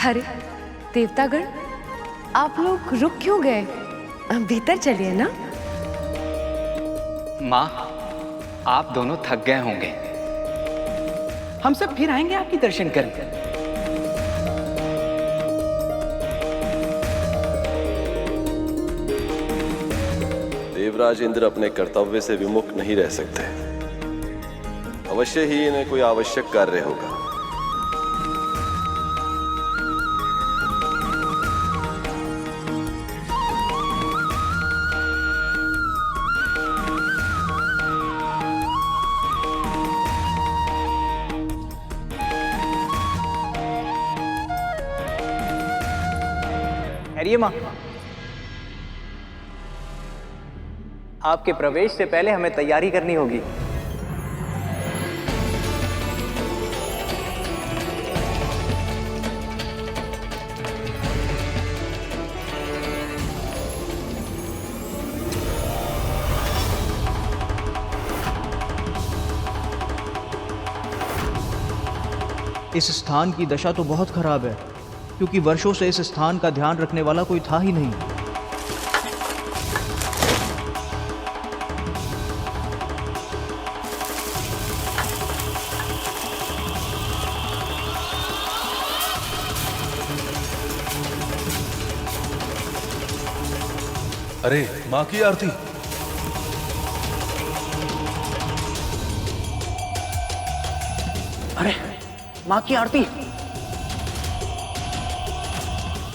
अरे देवतागण, आप लोग रुक क्यों गए? भीतर चलिए ना। माँ, आप दोनों थक गए होंगे, हम सब फिर आएंगे आपके दर्शन करने। देवराज इंद्र अपने कर्तव्य से विमुख नहीं रह सकते। अवश्य ही इन्हें कोई आवश्यक कार्य होगा। अरे माँ, आपके प्रवेश से पहले हमें तैयारी करनी होगी। इस स्थान की दशा तो बहुत खराब है, क्योंकि वर्षों से इस स्थान का ध्यान रखने वाला कोई था ही नहीं। अरे माँ की आरती। अरे माँ की आरती।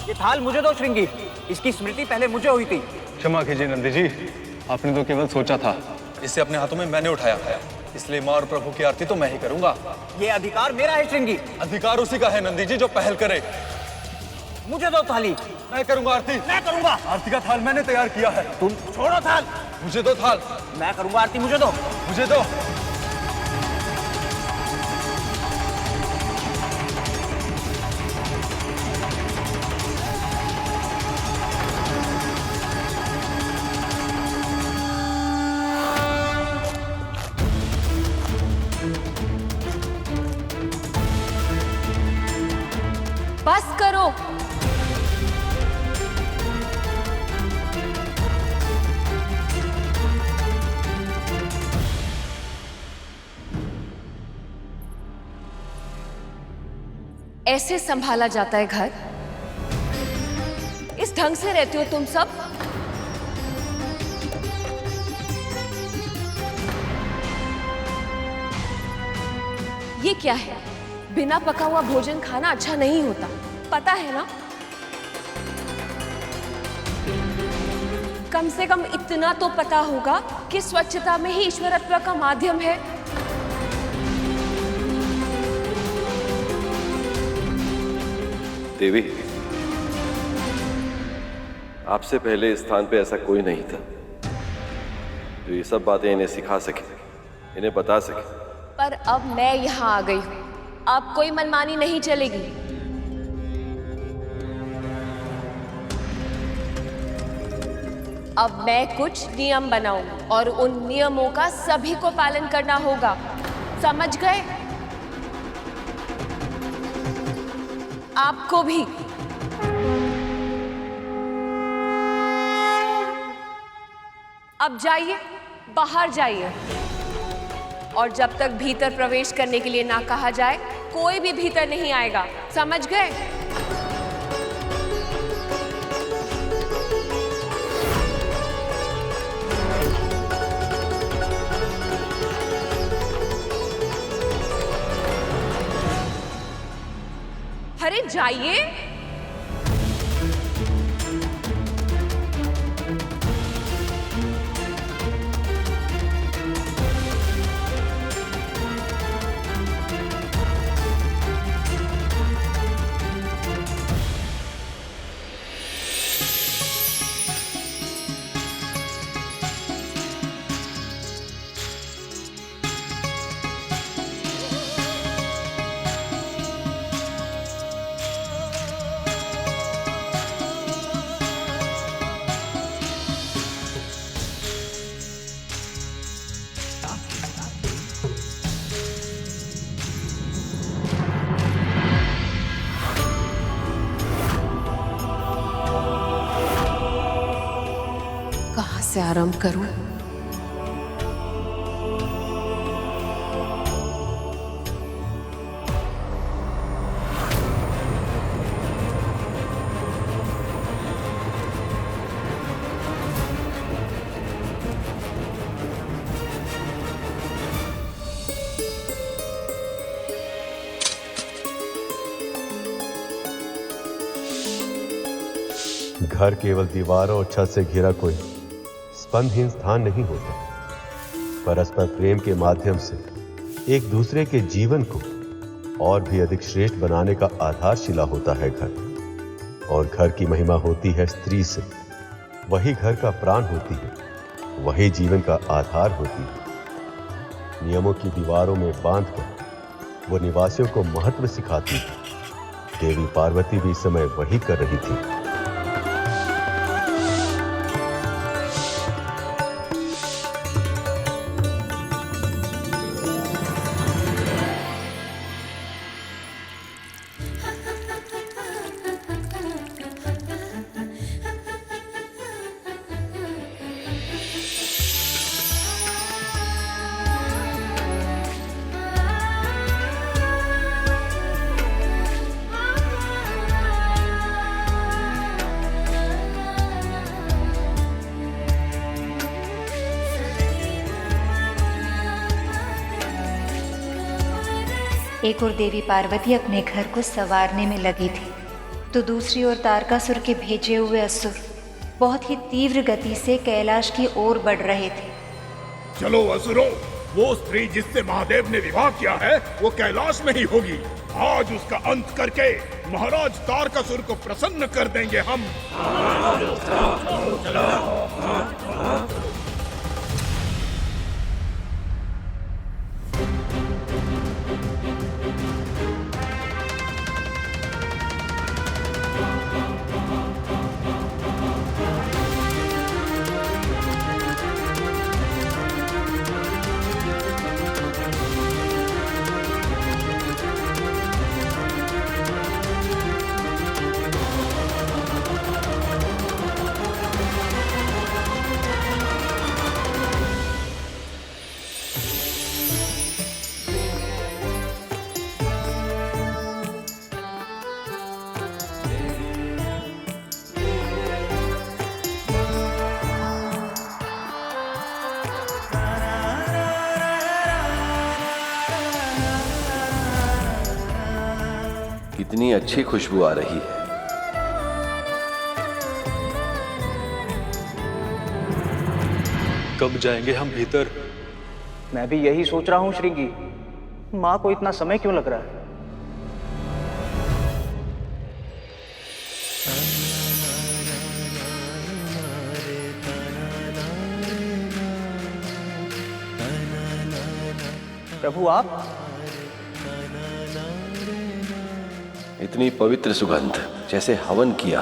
ये थाल मुझे दो श्रृंगी, इसकी स्मृति पहले मुझे हुई थी। क्षमा कीजिए नंदी जी, आपने तो केवल सोचा था, इसे अपने हाथों में मैंने उठाया, इसलिए माँ और प्रभु की आरती तो मैं ही करूंगा। ये अधिकार मेरा है श्रृंगी। अधिकार उसी का है नंदी जी जो पहल करे। मुझे दो थाली। मैं करूंगा आरती। मैं करूंगा। आरती का थाल मैंने तैयार किया है। तुम छोड़ो थाल। मुझे दो थाल। मैं करूंगा आरती, मुझे दो। मुझे दो। बस करो। ऐसे संभाला जाता है घर? इस ढंग से रहते हो तुम सब? ये क्या है? बिना पका हुआ भोजन खाना अच्छा नहीं होता, पता है ना? कम से कम इतना तो पता होगा कि स्वच्छता में ही ईश्वरत्व का माध्यम है। देवी, आपसे इस स्थान पे ऐसा कोई नहीं था जो ये सब बातें इन्हें सिखा सके, इन्हें बता सके। पर अब मैं यहाँ आ गई हूँ, अब कोई मनमानी नहीं चलेगी। अब मैं कुछ नियम बनाऊं और उन नियमों का सभी को पालन करना होगा, समझ गए? आपको भी। अब जाइए, बाहर जाइए, और जब तक भीतर प्रवेश करने के लिए ना कहा जाए कोई भी भीतर नहीं आएगा, समझ गए? अरे जाइए। आरंभ करूं? घर केवल दीवारों और छत से घिरा कोई स्पंदहीन स्थान नहीं होता। परस्पर प्रेम के माध्यम से एक दूसरे के जीवन को और भी अधिक श्रेष्ठ बनाने का आधारशिला होता है घर। और घर की महिमा होती है स्त्री से। वही घर का प्राण होती है, वही जीवन का आधार होती है। नियमों की दीवारों में बांधकर वो निवासियों को महत्व सिखाती है। देवी पार्वती भी इस समय वही कर रही थी। एक और देवी पार्वती अपने घर को संवारने में लगी थी, तो दूसरी ओर तारकासुर के भेजे हुए असुर बहुत ही तीव्र गति से कैलाश की ओर बढ़ रहे थे। चलो असुरों, वो स्त्री जिससे महादेव ने विवाह किया है वो कैलाश में ही होगी। आज उसका अंत करके महाराज तारकासुर को प्रसन्न कर देंगे हम। कितनी अच्छी खुशबू आ रही है। कब जाएंगे हम भीतर? मैं भी यही सोच रहा हूँ श्रृंगी। माँ को इतना समय क्यों लग रहा है? प्रभु आप? इतनी पवित्र सुगंध, जैसे हवन किया।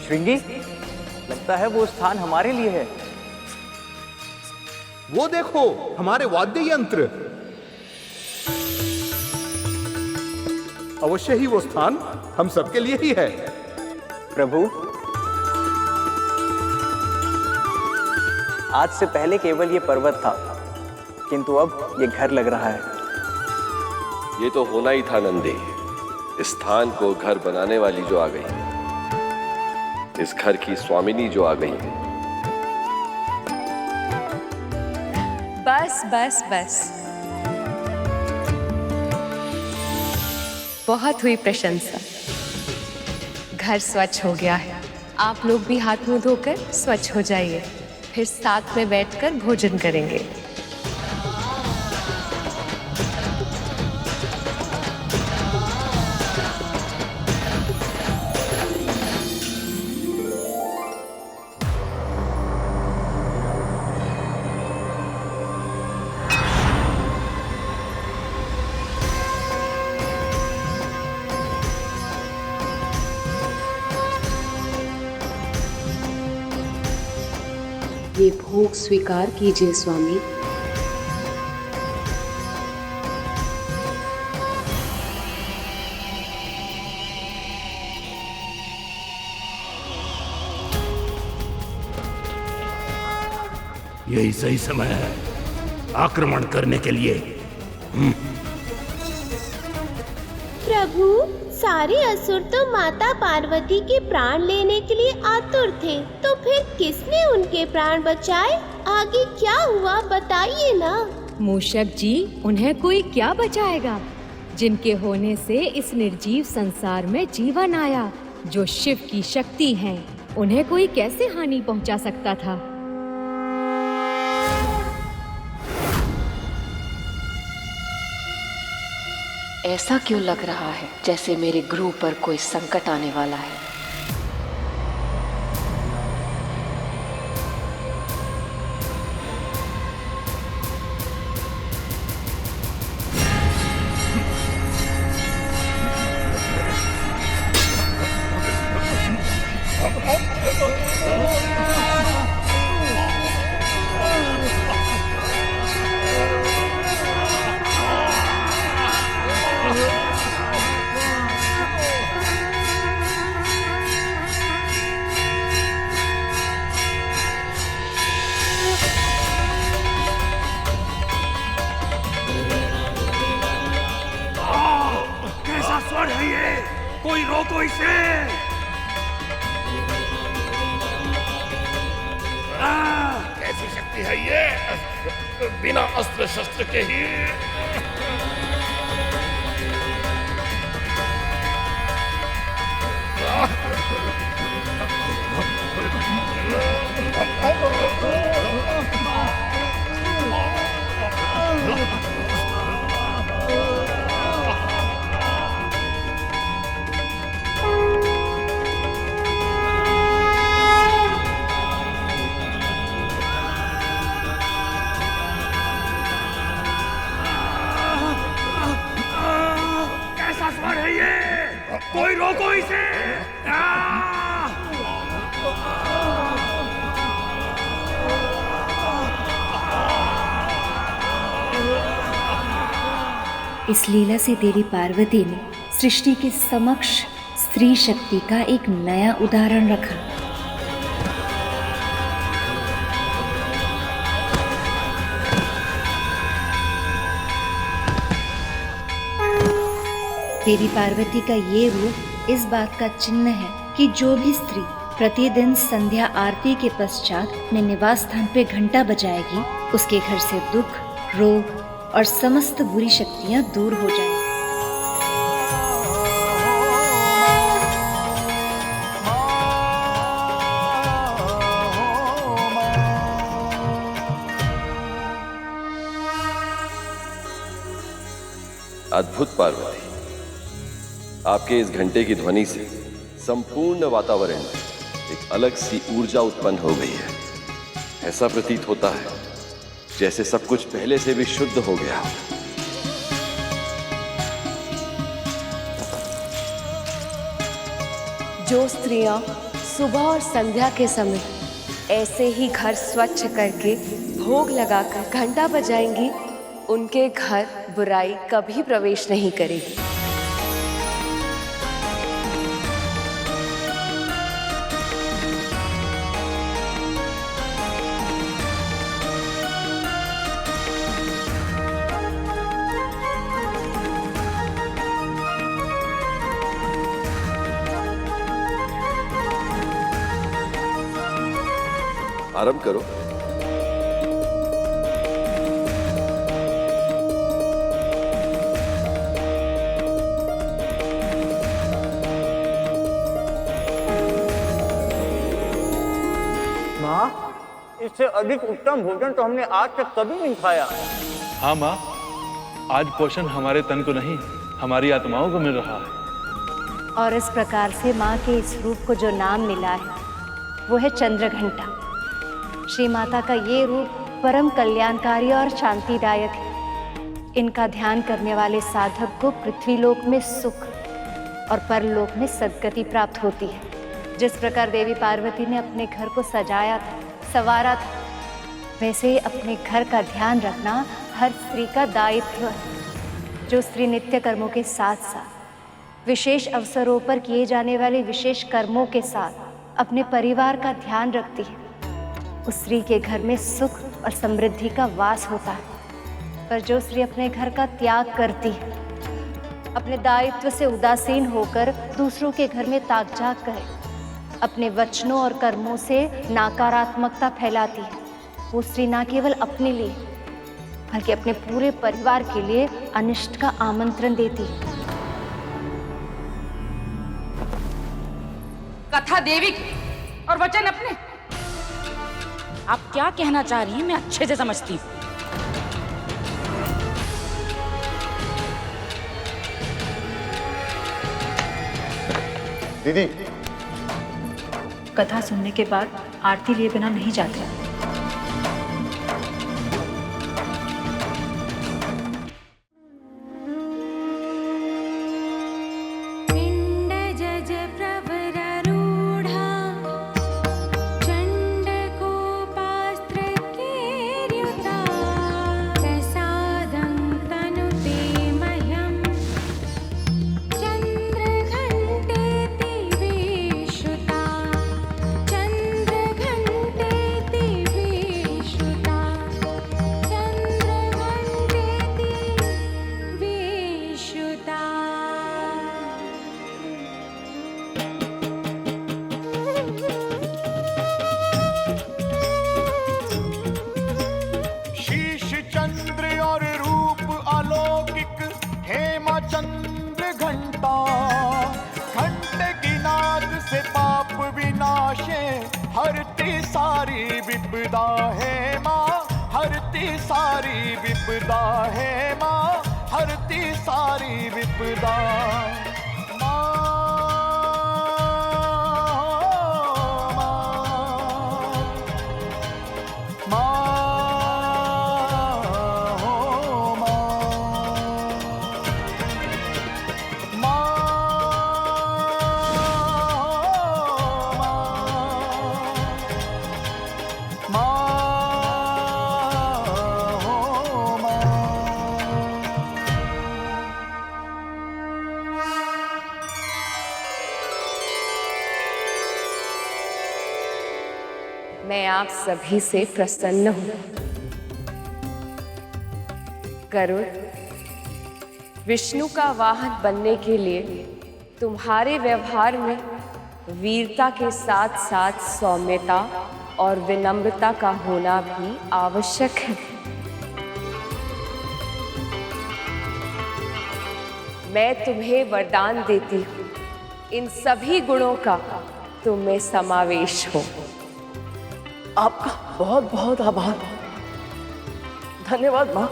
श्रृंगी, लगता है वो स्थान हमारे लिए है। वो देखो हमारे वाद्य यंत्र। अवश्य ही वो स्थान हम सबके लिए ही है। प्रभु, आज से पहले केवल ये पर्वत था, किंतु अब ये घर लग रहा है। ये तो होना ही था नंदी। इस स्थान को घर बनाने वाली जो आ गई, इस घर की स्वामिनी जो आ गई। बस बस बस, बहुत हुई प्रशंसा। घर स्वच्छ हो गया है। आप लोग भी हाथ मुंह धोकर स्वच्छ हो जाइए, फिर साथ में बैठकर भोजन करेंगे। ये भोग स्वीकार कीजिए स्वामी। यही सही समय है आक्रमण करने के लिए। प्रभु, सारे असुर तो माता पार्वती के प्राण लेने के लिए आतुर थे, तो फिर किसने उनके प्राण बचाए? आगे क्या हुआ बताइए ना। मूषक जी, उन्हें कोई क्या बचाएगा जिनके होने से इस निर्जीव संसार में जीवन आया। जो शिव की शक्ति है, उन्हें कोई कैसे हानि पहुंचा सकता था? ऐसा क्यों लग रहा है जैसे मेरे गुरु पर कोई संकट आने वाला है? कोई रोको इसे। कैसी शक्ति है ये, बिना अस्त्र शस्त्र के ही। कोई रोको इसे। इस लीला से देवी पार्वती ने सृष्टि के समक्ष स्त्री शक्ति का एक नया उदाहरण रखा। देवी पार्वती का ये रूप इस बात का चिन्ह है कि जो भी स्त्री प्रतिदिन संध्या आरती के पश्चात अपने निवास स्थान पे घंटा बजाएगी, उसके घर से दुख, रोग और समस्त बुरी शक्तियां दूर हो जाएंगी। अद्भुत पार्वती, आपके इस घंटे की ध्वनि से संपूर्ण वातावरण में एक अलग सी ऊर्जा उत्पन्न हो गई है। ऐसा प्रतीत होता है जैसे सब कुछ पहले से भी शुद्ध हो गया। जो स्त्रियां सुबह और संध्या के समय ऐसे ही घर स्वच्छ करके भोग लगाकर घंटा बजाएंगी, उनके घर बुराई कभी प्रवेश नहीं करेगी। आरंभ करो। माँ, इससे अधिक उत्तम भोजन तो हमने आज तक कभी नहीं खाया। हाँ माँ, आज पोषण हमारे तन को नहीं, हमारी आत्माओं को मिल रहा है। और इस प्रकार से माँ के इस रूप को जो नाम मिला है वो है चंद्रघंटा। श्री माता का ये रूप परम कल्याणकारी और शांतिदायक है। इनका ध्यान करने वाले साधक को पृथ्वीलोक में सुख और परलोक में सद्गति प्राप्त होती है। जिस प्रकार देवी पार्वती ने अपने घर को सजाया था, संवारा था, वैसे ही अपने घर का ध्यान रखना हर स्त्री का दायित्व है। जो स्त्री नित्य कर्मों के साथ साथ विशेष अवसरों पर किए जाने वाले विशेष कर्मों के साथ अपने परिवार का ध्यान रखती है, उस स्त्री के घर में सुख और समृद्धि का वास होता है। पर जो स्त्री अपने घर का त्याग करती है, अपने दायित्व से उदासीन होकर दूसरों के घर में ताक झाक करे, अपने वचनों और कर्मों से नकारात्मकता फैलाती है, वो स्त्री न केवल अपने लिए बल्कि अपने पूरे परिवार के लिए अनिष्ट का आमंत्रण देती है। कथा देवी और वचन अपने। आप क्या कहना चाह रही हैं मैं अच्छे से समझती हूँ। दीदी, कथा सुनने के बाद आरती लिए बिना नहीं जाते। चंद्र घंटा, घंटे की नाद से पाप विनाशे, हरती सारी विपदा है माँ, हरती सारी विपदा है माँ, हरती सारी विपदा। मैं आप सभी से प्रसन्न हूँ। गरुड़ विष्णु का वाहन बनने के लिए तुम्हारे व्यवहार में वीरता के साथ साथ सौम्यता और विनम्रता का होना भी आवश्यक है। मैं तुम्हें वरदान देती हूँ, इन सभी गुणों का तुम में समावेश हो। आपका बहुत बहुत आभार। धन्यवाद माँ।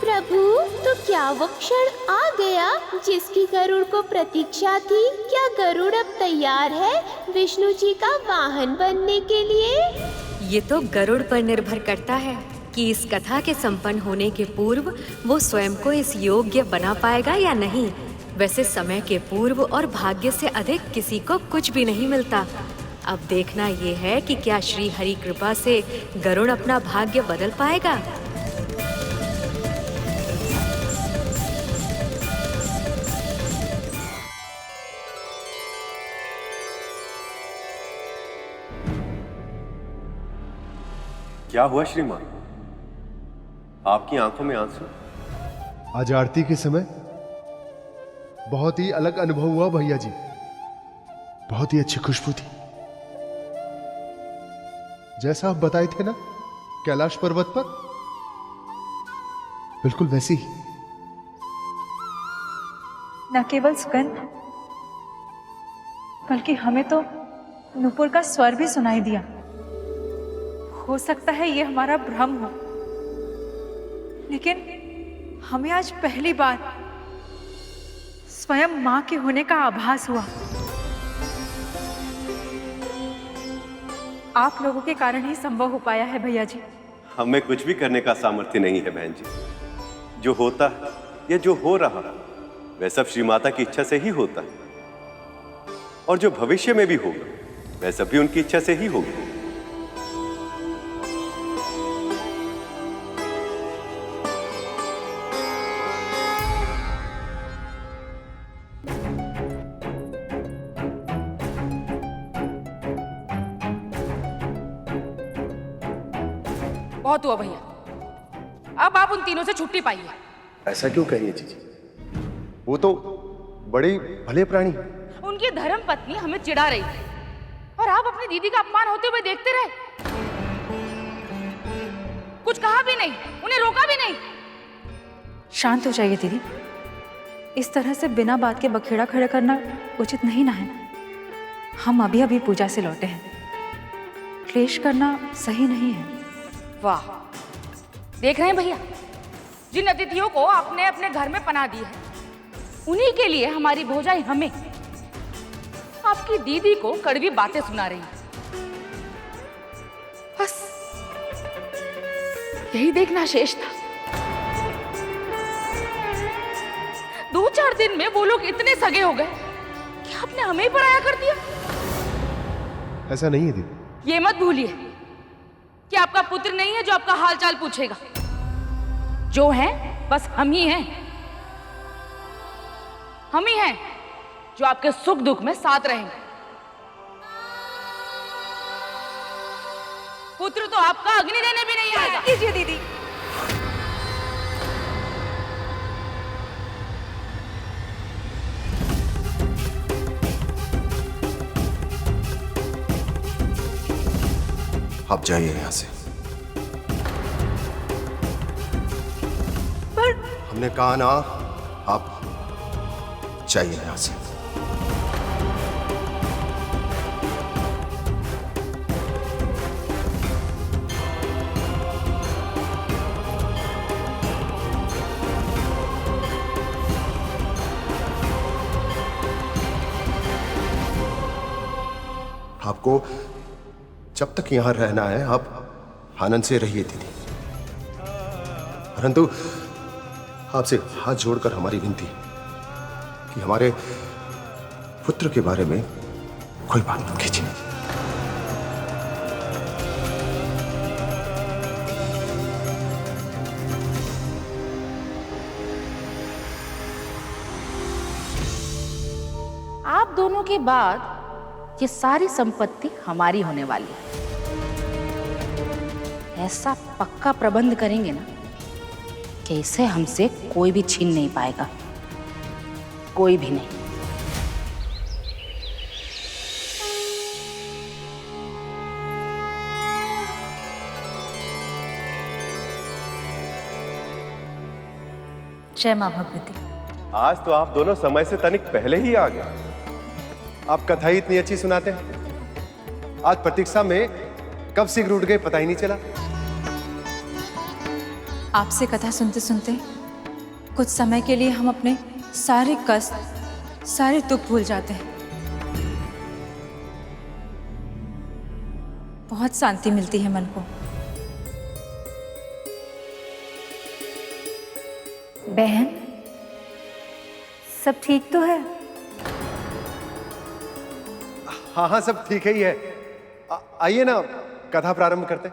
प्रभु, तो क्या वो क्षण आ गया जिसकी गरुड़ को प्रतीक्षा थी? क्या गरुड़ अब तैयार है विष्णु जी का वाहन बनने के लिए? ये तो गरुड़ पर निर्भर करता है कि इस कथा के संपन्न होने के पूर्व वो स्वयं को इस योग्य बना पाएगा या नहीं। वैसे समय के पूर्व और भाग्य से अधिक किसी को कुछ भी नहीं मिलता। अब देखना ये है कि क्या श्री हरि कृपा से गरुड़ अपना भाग्य बदल पाएगा। क्या हुआ श्रीमान? आपकी आंखों में आंसू? आज आरती के समय बहुत ही अलग अनुभव हुआ भैया जी। बहुत ही अच्छी खुशबू थी, जैसा आप बताए थे ना कैलाश पर्वत पर, बिल्कुल वैसी ही। न केवल सुगंध बल्कि हमें तो नूपुर का स्वर भी सुनाई दिया। हो सकता है ये हमारा भ्रम हो, लेकिन हमें आज पहली बार स्वयं मां के होने का आभास हुआ। आप लोगों के कारण ही संभव हो पाया है भैया जी। हमें कुछ भी करने का सामर्थ्य नहीं है बहन जी। जो होता है या जो हो रहा वह सब श्री माता की इच्छा से ही होता है, और जो भविष्य में भी होगा वह सब भी उनकी इच्छा से ही होगा। बहुत हुआ भैया, अब आप उन तीनों से छुट्टी पाइए। ऐसा क्यों कह रही है जीजी? वो तो बड़े भले प्राणी हैं। उनकी धर्म पत्नी हमें चिढ़ा रही थी और आप अपनी दीदी का अपमान होते हुए देखते रहे। कुछ कहा भी नहीं, उन्हें रोका भी नहीं। शांत हो जाइए दीदी, इस तरह से बिना बात के बखेड़ा खड़ा करना उचित नहीं ना है। हम अभी अभी पूजा से लौटे हैं, क्लेश करना सही नहीं है। वाह, देख रहे हैं भैया, जिन अतिथियों को आपने अपने घर में पनाह दी है उन्हीं के लिए हमारी भौजाई हमें आपकी दीदी को कड़वी बातें सुना रही है। बस यही देखना शेष था। 2-4 दिन में वो लोग इतने सगे हो गए कि आपने हमें ही पराया कर दिया। ऐसा नहीं है दीदी। ये मत भूलिए कि आपका पुत्र नहीं है जो आपका हालचाल पूछेगा। जो है बस हम ही हैं। हम ही हैं जो आपके सुख दुख में साथ रहेंगे। पुत्र तो आपका अग्नि देने भी नहीं आएगा। कीजिए दीदी। आप जाइए यहां से। पर हमने कहा ना, आप जाइए यहां से। आपको जब तक यहां रहना है आप आनंद से रहिए दीदी, परंतु आपसे हाथ जोड़कर हमारी विनती है कि हमारे पुत्र के बारे में कोई बात मत कीजिए। आप दोनों के बाद ये सारी संपत्ति हमारी होने वाली है। ऐसा पक्का प्रबंध करेंगे ना कि इसे हमसे कोई भी छीन नहीं पाएगा, कोई भी नहीं। जय मां भगवती। आज तो आप दोनों समय से तनिक पहले ही आ गए। आप कथा ही इतनी अच्छी सुनाते हैं, आज प्रतीक्षा में कब से रूठ गए पता ही नहीं चला। आपसे कथा सुनते सुनते कुछ समय के लिए हम अपने सारे कष्ट, सारे दुख भूल जाते हैं। बहुत शांति मिलती है मन को। बहन, सब ठीक तो है? हाँ हाँ, सब ठीक ही है। आइए ना, कथा प्रारंभ करते।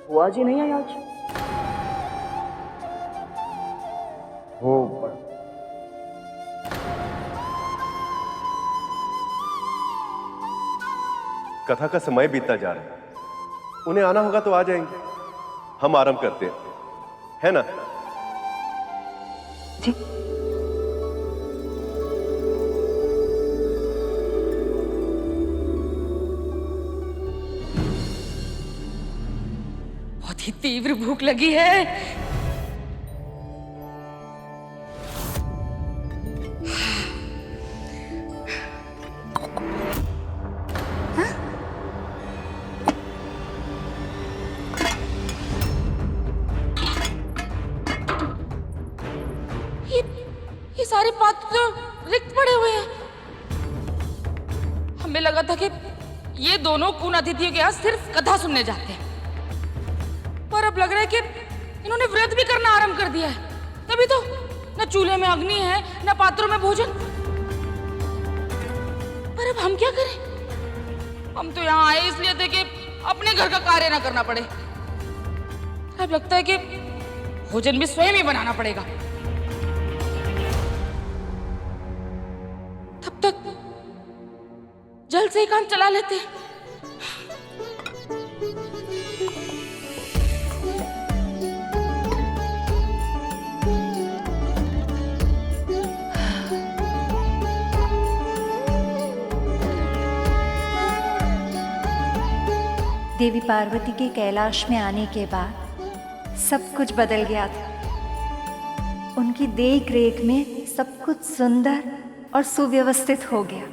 बुआ जी नहीं आई आज? वो कथा का समय बीतता जा रहा है, उन्हें आना होगा तो आ जाएंगे। हम आरंभ करते हैं, है ना? जी। बहुत ही तीव्र भूख लगी है। ये सारे पात्र तो रिक्त पड़े हुए हैं। हमें लगा था कि ये दोनों कून अतिथियों के यहाँ सिर्फ कथा सुनने जाते हैं, पर अब लग रहा है कि इन्होंने व्रत भी करना आरंभ कर दिया है। तभी तो न चूल्हे में अग्नि है न पात्रों में भोजन। पर अब हम क्या करें? हम तो यहाँ आए इसलिए थे कि अपने घर का कार्य ना करना पड़े। अब लगता है कि भोजन भी स्वयं ही बनाना पड़ेगा। तब तक जल्द से ही काम चला लेते हैं। देवी पार्वती के कैलाश में आने के बाद सब कुछ बदल गया था। उनकी देख रेख में सब कुछ सुंदर और सुव्यवस्थित हो गया।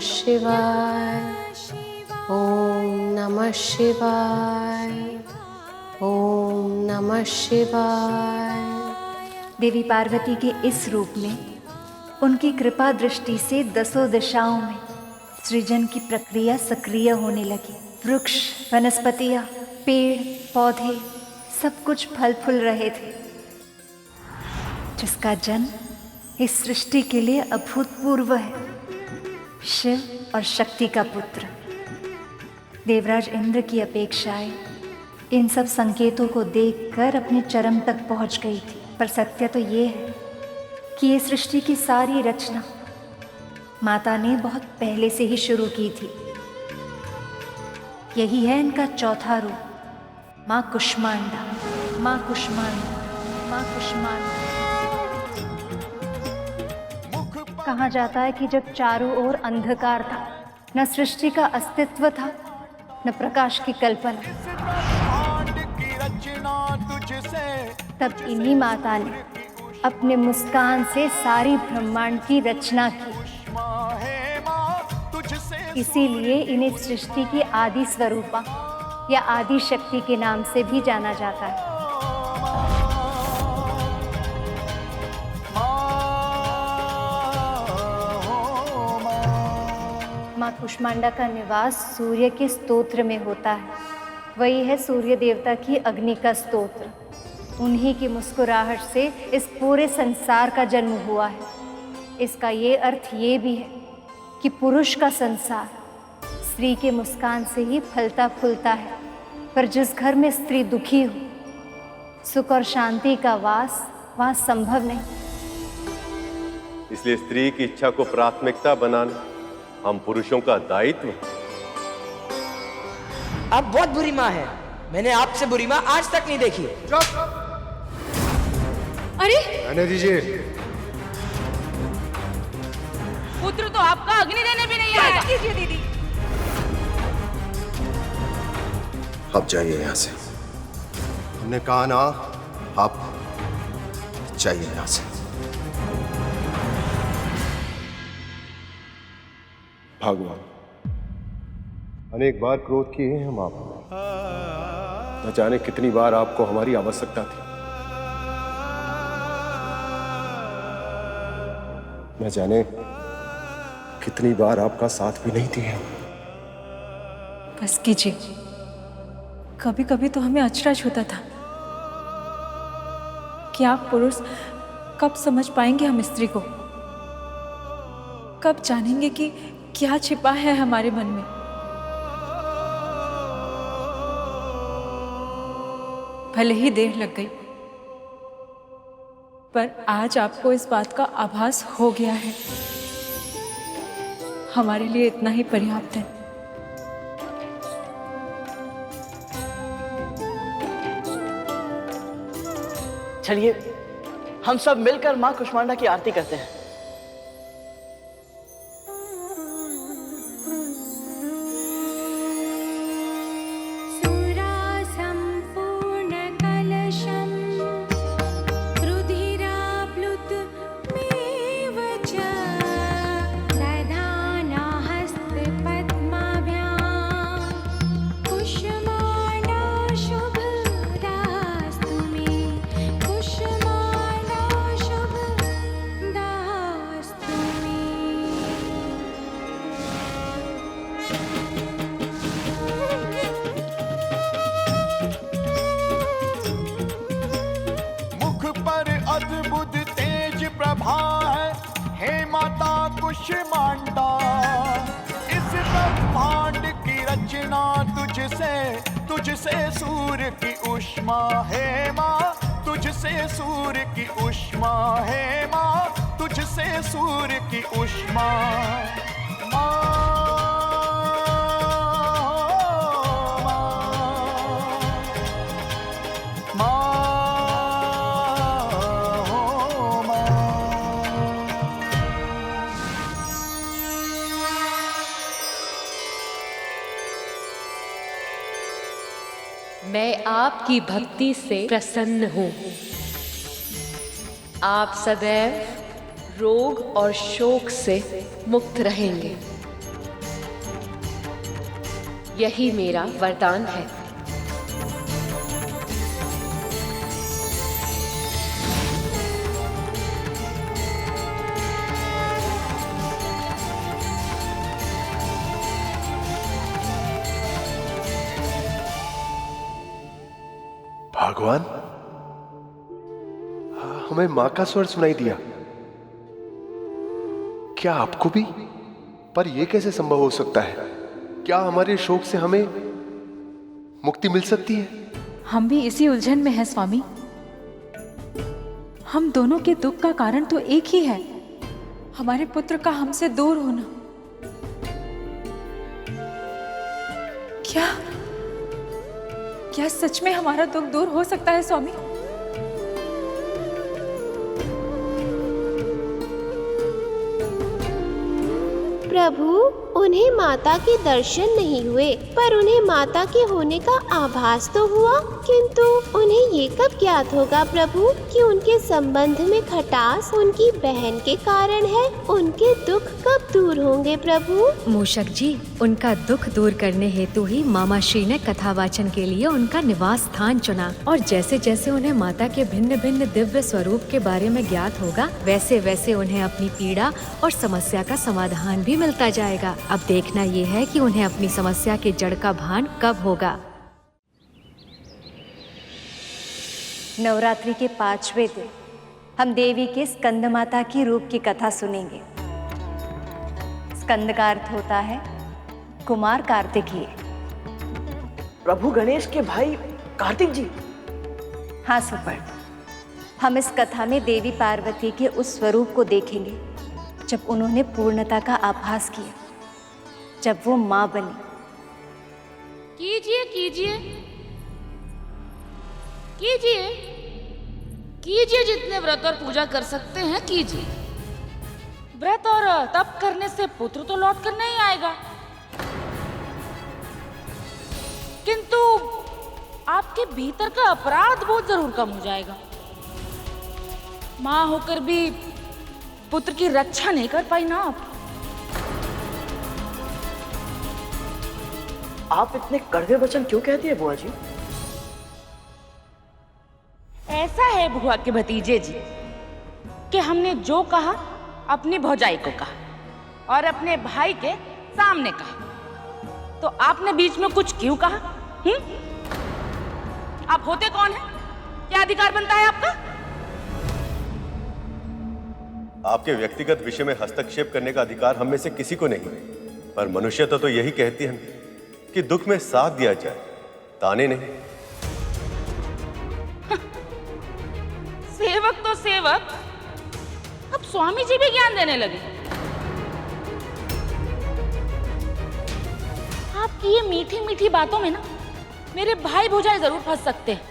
शिवाय, ओम नमः शिवाय, ओम नमः शिवाय। देवी पार्वती के इस रूप में उनकी कृपा दृष्टि से दसों दिशाओं में सृजन की प्रक्रिया सक्रिय होने लगी। वृक्ष, वनस्पतियां, पेड़, पौधे सब कुछ फल फूल रहे थे, जिसका जन्म इस सृष्टि के लिए अभूतपूर्व है। शिव और शक्ति का पुत्र देवराज इंद्र की अपेक्षाएं इन सब संकेतों को देखकर अपने चरम तक पहुंच गई थी। पर सत्य तो ये है कि ये सृष्टि की सारी रचना माता ने बहुत पहले से ही शुरू की थी। यही है इनका चौथा रूप, माँ कुष्मांडा, माँ कुष्मांडा, माँ कुष्मांडा। कहा जाता है कि जब चारों ओर अंधकार था, न सृष्टि का अस्तित्व था, न प्रकाश की कल्पना, तब इन्हीं माता ने अपने मुस्कान से सारी ब्रह्मांड की रचना की। इसीलिए इन्हें सृष्टि की आदि स्वरूपा या आदि शक्ति के नाम से भी जाना जाता है। माँ कुष्मांडा का निवास सूर्य के स्तोत्र में होता है। वही है सूर्य देवता की अग्नि का स्तोत्र। उन्हीं की मुस्कुराहट से इस पूरे संसार का जन्म हुआ है। इसका ये अर्थ ये भी है कि पुरुष का संसार स्त्री के मुस्कान से ही फलता फूलता है। पर जिस घर में स्त्री दुखी हो, सुख और शांति का वास वहाँ संभव नहीं। इसलिए स्त्री की इच्छा को प्राथमिकता बनाना हम पुरुषों का दायित्व। आप बहुत बुरी माँ है। मैंने आपसे बुरी माँ आज तक नहीं देखी। अरे रहने दीजिए। पुत्र तो आपका अग्नि देने भी नहीं आएगा। कीजिए दीदी। आप जाइए यहाँ से। हमने कहा ना, आप जाइए यहाँ से। भगवान, अनेक बार क्रोध किए हैं हम आप पर। न जाने कितनी बार आपको हमारी आवश्यकता थी। न जाने कितनी बार आपका साथ भी नहीं दिया। बस कीजिए। कभी कभी तो हमें अचरज होता था कि आप पुरुष कब समझ पाएंगे हम स्त्री को, कब जानेंगे कि क्या छिपा है हमारे मन में। भले ही देर लग गई, पर आज आपको इस बात का आभास हो गया है। हमारे लिए इतना ही पर्याप्त है। चलिए हम सब मिलकर माँ कुष्मांडा की आरती करते हैं। कुष्मांडा इस ब्रह्मांड की रचना तुझसे सूर्य की उष्मा है माँ, तुझसे सूर्य की उष्मा है माँ, तुझसे सूर्य की उष्मा मैं आपकी भक्ति से प्रसन्न हूँ। आप सदैव रोग और शोक से मुक्त रहेंगे। यही मेरा वरदान है। भगवान, हमें मां का स्वर सुनाई दिया। क्या आपको भी? पर यह कैसे संभव हो सकता है? क्या हमारे शोक से हमें मुक्ति मिल सकती है? हम भी इसी उलझन में हैं स्वामी। हम दोनों के दुख का कारण तो एक ही है, हमारे पुत्र का हमसे दूर होना। क्या सच में हमारा दुख दूर हो सकता है स्वामी? प्रभु, उन्हें माता के दर्शन नहीं हुए, पर उन्हें माता के होने का आभास तो हुआ। किंतु उन्हें ये कब ज्ञात होगा प्रभु कि उनके संबंध में खटास उनकी बहन के कारण है? उनके दुख कब दूर होंगे प्रभु? मूषक जी, उनका दुख दूर करने हेतु ही मामा श्री ने कथावाचन के लिए उनका निवास स्थान चुना, और जैसे जैसे उन्हें माता के भिन्न भिन्न दिव्य स्वरूप के बारे में ज्ञात होगा, वैसे वैसे उन्हें अपनी पीड़ा और समस्या का समाधान भी मिलता जाएगा। अब देखना ये है कि उन्हें अपनी समस्या के जड़ का भान कब होगा। नवरात्रि के 5वें दिन हम देवी के स्कंद माता की रूप की कथा सुनेंगे। स्कंद का अर्थ होता है कुमार कार्तिकीय। प्रभु गणेश के भाई कार्तिक जी? हाँ सुपर, हम इस कथा में देवी पार्वती के उस स्वरूप को देखेंगे जब उन्होंने पूर्णता का आभास किया, जब वो माँ बनी। कीजिए कीजिए कीजिए कीजिए, जितने व्रत और पूजा कर सकते हैं कीजिए। व्रत और तप करने से पुत्र तो लौट कर नहीं आएगा, किंतु आपके भीतर का अपराध बोध जरूर कम हो जाएगा। माँ होकर भी पुत्र की रक्षा नहीं कर पाई ना आप इतने कड़वे वचन क्यों कहती है बुआ जी? ऐसा है बुआ के भतीजे जी कि हमने जो कहा अपनी भौजाई को कहा और अपने भाई के सामने कहा, तो आपने बीच में कुछ क्यों कहा? आप होते कौन हैं? क्या अधिकार बनता है आपका? आपके व्यक्तिगत विषय में हस्तक्षेप करने का अधिकार हम में से किसी को नहीं। पर मनुष्यता तो यही कहती है कि दुख में साथ दिया जाए, ताने नहीं। सेवक तो सेवक, अब स्वामी जी भी ज्ञान देने लगे। आपकी ये मीठी मीठी बातों में ना मेरे भाई भौजाई जरूर फंस सकते हैं,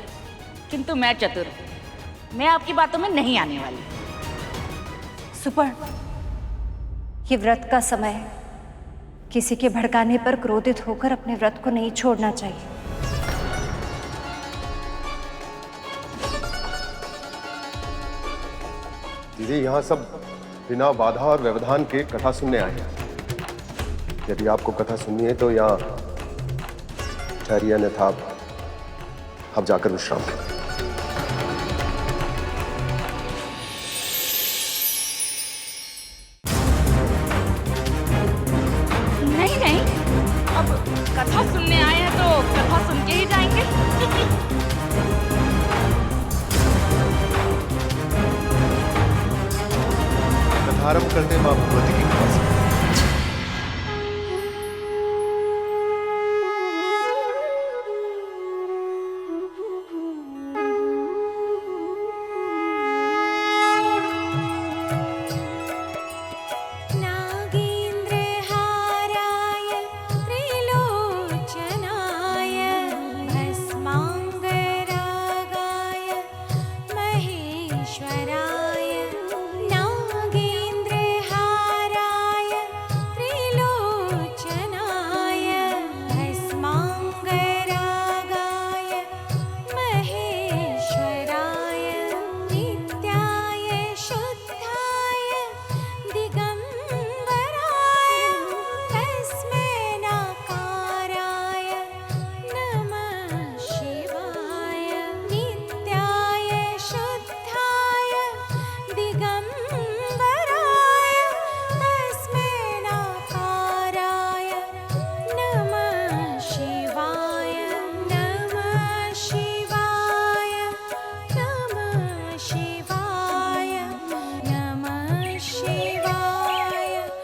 किंतु मैं चतुर हूं, मैं आपकी बातों में नहीं आने वाली। सुपर्ण, ये व्रत का समय है, किसी के भड़काने पर क्रोधित होकर अपने व्रत को नहीं छोड़ना चाहिए। दीदी, यहाँ सब बिना बाधा और व्यवधान के कथा सुनने आए हैं। यदि आपको कथा सुननी है तो यहाँ ठहरिए, अन्यथा आप जाकर विश्राम करें। नहीं नहीं, अब कथा सुनने आए हैं तो कथा सुन के ही जाएंगे। कथारंभ करते मां भगवती की कृपा से।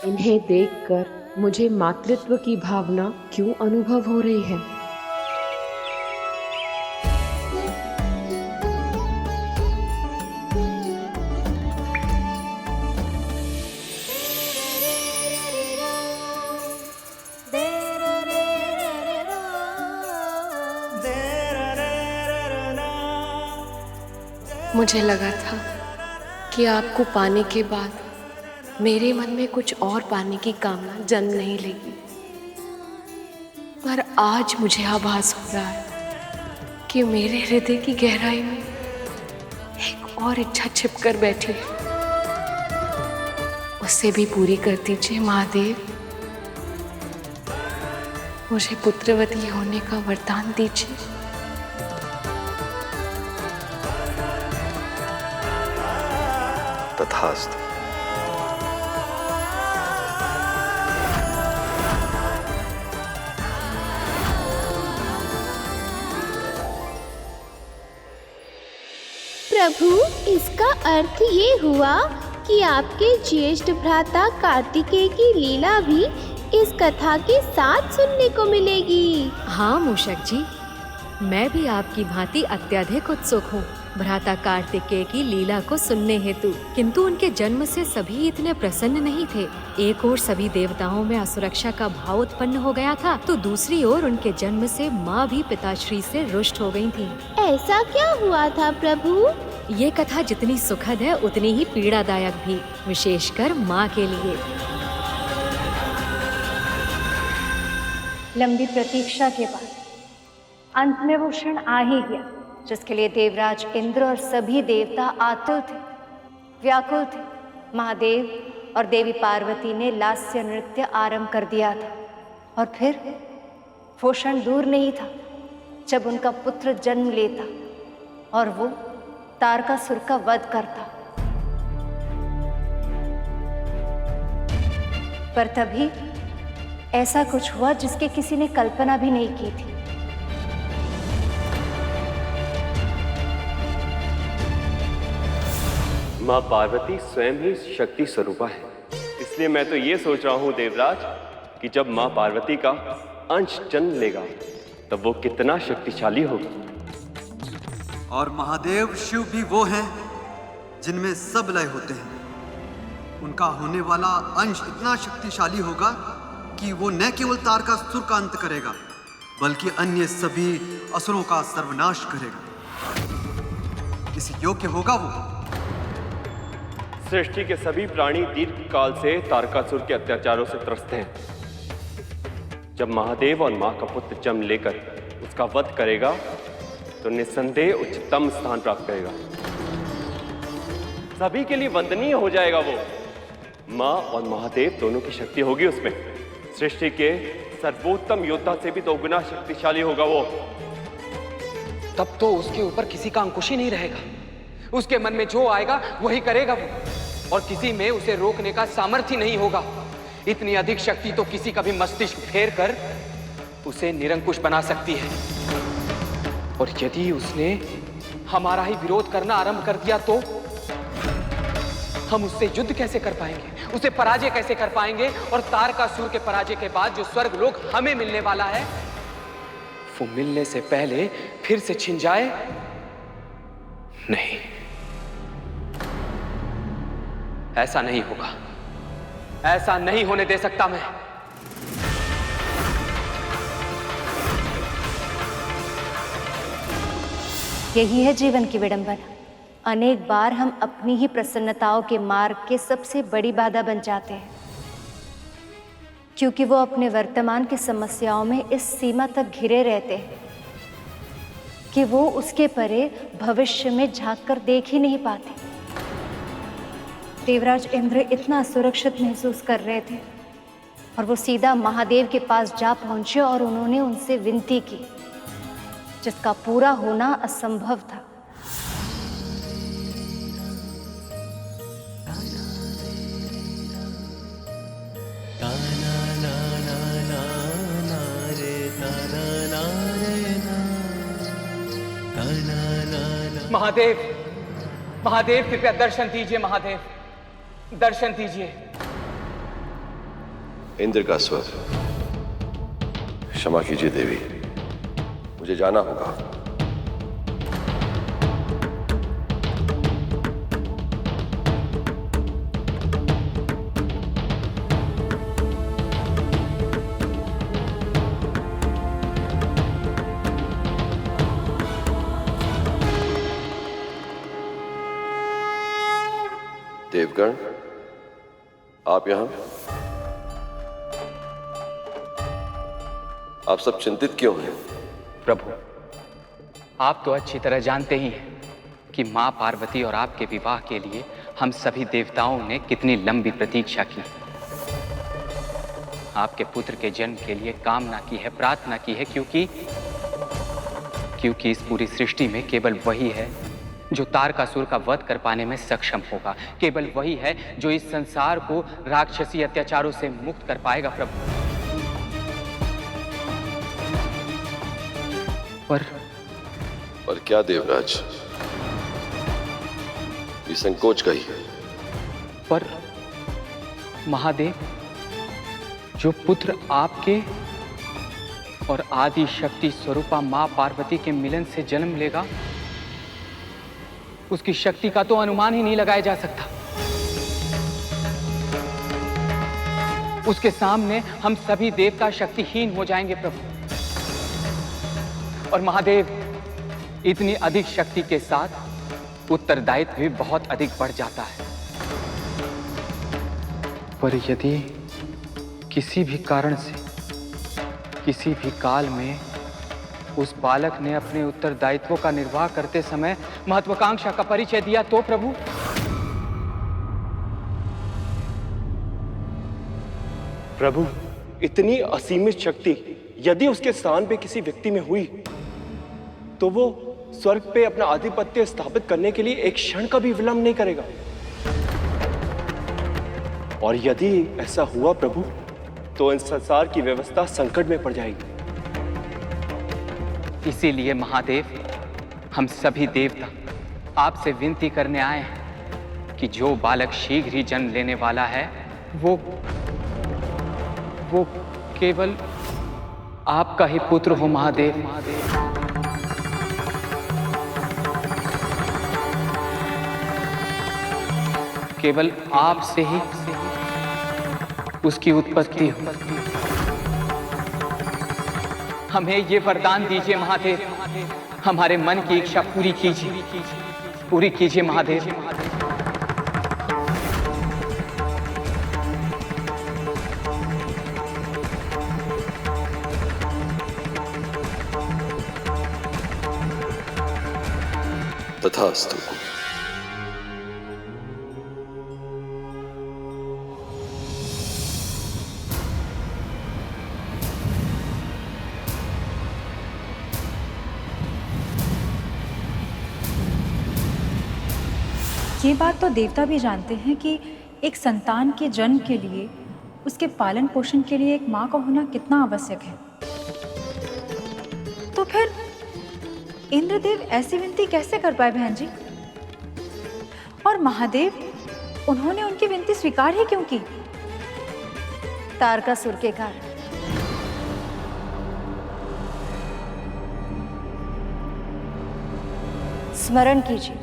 इन्हें देखकर मुझे मातृत्व की भावना क्यों अनुभव हो रही है? मुझे लगा था कि आपको पाने के बाद मेरे मन में कुछ और पाने की कामना जन्म नहीं लेगी, पर आज मुझे आभास हो रहा है कि मेरे हृदय की गहराई में एक और इच्छा छिप कर बैठी है। उसे भी पूरी कर दीजिए महादेव। मुझे पुत्रवती होने का वरदान दीजिए। तथास्तु। प्रभु, इसका अर्थ ये हुआ कि आपके ज्येष्ठ भ्राता कार्तिकेय की लीला भी इस कथा के साथ सुनने को मिलेगी। हाँ मूषक जी, मैं भी आपकी भांति अत्यधिक उत्सुक हूँ भ्राता कार्तिकेय की लीला को सुनने हेतु, किंतु उनके जन्म से सभी इतने प्रसन्न नहीं थे। एक ओर सभी देवताओं में असुरक्षा का भाव उत्पन्न हो गया था, तो दूसरी ओर उनके जन्म से माँ भी पिताश्री से रुष्ट हो गई थी। ऐसा क्या हुआ था प्रभु? ये कथा जितनी सुखद है उतनी ही पीड़ादायक भी, विशेषकर माँ के लिए। लंबी प्रतीक्षा के बाद अंत में वो क्षण आ ही गया जिसके लिए देवराज इंद्र और सभी देवता आतुर थे, व्याकुल थे। महादेव और देवी पार्वती ने लास्य नृत्य आरंभ कर दिया था, और फिर वो क्षण दूर नहीं था जब उनका पुत्र जन्म लेता और वो तारकासुर का वध करता। पर तभी ऐसा कुछ हुआ जिसकी किसी ने कल्पना भी नहीं की थी। माँ पार्वती स्वयं ही शक्ति स्वरूपा है, इसलिए मैं तो ये सोच रहा हूँ देवराज कि जब मां पार्वती का अंश जन्म लेगा तब वो कितना शक्तिशाली होगा। और महादेव शिव भी वो हैं जिनमें सब लय होते हैं। उनका होने वाला अंश इतना शक्तिशाली होगा कि वो न केवल तारकासुर का अंत करेगा बल्कि अन्य सभी असुरों का सर्वनाश करेगा। इस योग्य होगा वो। सृष्टि के सभी प्राणी दीर्घ काल से तारकासुर के अत्याचारों से त्रस्त हैं। जब महादेव और मां का पुत्र जन्म लेकर उसका वध करेगा तो निस्संदेह उच्चतम स्थान प्राप्त करेगा। सभी के लिए वंदनीय हो जाएगा वो। मां और महादेव दोनों की शक्ति होगी उसमें। सृष्टि के सर्वोत्तम योद्धा से भी 2 गुना शक्तिशाली होगा वो। तब तो उसके ऊपर किसी का अंकुश ही नहीं रहेगा। उसके मन में जो आएगा वही करेगा वो, और किसी में उसे रोकने का सामर्थ्य नहीं होगा। इतनी अधिक शक्ति तो किसी का भी मस्तिष्क फेर कर उसे निरंकुश बना सकती है। और यदि उसने हमारा ही विरोध करना आरंभ कर दिया तो हम उससे युद्ध कैसे कर पाएंगे, उसे पराजय कैसे कर पाएंगे? और तारकासुर के पराजय के बाद जो स्वर्ग लोक हमें मिलने वाला है वो मिलने से पहले फिर से छिन जाए? नहीं, ऐसा नहीं होगा। ऐसा नहीं होने दे सकता मैं। यही है जीवन की विडंबना। अनेक बार हम अपनी ही प्रसन्नताओं के मार्ग के सबसे बड़ी बाधा बन जाते हैं, क्योंकि वो अपने वर्तमान की समस्याओं में इस सीमा तक घिरे रहते हैं कि वो उसके परे भविष्य में झांक कर देख ही नहीं पाते। देवराज इंद्र इतना सुरक्षित महसूस कर रहे थे और वो सीधा महादेव के पास जा पहुंचे और उन्होंने उनसे विनती की, जिसका पूरा होना असंभव था। महादेव, महादेव कृपया दर्शन दीजिए। महादेव दर्शन दीजिए। इंद्र का स्वर। क्षमा कीजिए देवी, मुझे जाना होगा। देवगण, आप यहां? आप सब चिंतित क्यों हैं? प्रभु, आप तो अच्छी तरह जानते ही हैं कि मां पार्वती और आपके विवाह के लिए हम सभी देवताओं ने कितनी लंबी प्रतीक्षा की। आपके पुत्र के जन्म के लिए कामना की है, प्रार्थना की है, क्योंकि इस पूरी सृष्टि में केवल वही है जो तारकासुर का वध कर पाने में सक्षम होगा। केवल वही है जो इस संसार को राक्षसी अत्याचारों से मुक्त कर पाएगा। प्रभु, पर क्या देवराज, ये संकोच का ही है। पर महादेव, जो पुत्र आपके और आदि शक्ति स्वरूपा मां पार्वती के मिलन से जन्म लेगा, उसकी शक्ति का तो अनुमान ही नहीं लगाया जा सकता। उसके सामने हम सभी देवता शक्तिहीन हो जाएंगे प्रभु। और महादेव, इतनी अधिक शक्ति के साथ उत्तरदायित्व भी बहुत अधिक बढ़ जाता है। पर यदि किसी भी कारण से, किसी भी काल में उस बालक ने अपने उत्तरदायित्वों का निर्वाह करते समय महत्वाकांक्षा का परिचय दिया तो प्रभु? प्रभु, इतनी असीमित शक्ति यदि उसके स्थान पे किसी व्यक्ति में हुई तो वो स्वर्ग पे अपना आधिपत्य स्थापित करने के लिए एक क्षण का भी विलंब नहीं करेगा। और यदि ऐसा हुआ प्रभु, तो इन संसार की व्यवस्था संकट में पड़ जाएगी। इसीलिए महादेव, हम सभी देवता आपसे विनती करने आए हैं कि जो बालक शीघ्र ही जन्म लेने वाला है वो केवल आपका ही पुत्र हो महादेव। केवल आपसे ही उसकी उत्पत्ति हो। हमें ये वरदान दीजिए महादेव, हमारे मन की इच्छा पूरी कीजिए महादेव। तथास्तु। ये बात तो देवता भी जानते हैं कि एक संतान के जन्म के लिए, उसके पालन पोषण के लिए एक माँ का होना कितना आवश्यक है। तो फिर इंद्रदेव ऐसी विनती कैसे कर पाए बहन जी? और महादेव, उन्होंने उनकी विनती स्वीकार ही क्यों की? तारकासुर के कारण। स्मरण कीजिए,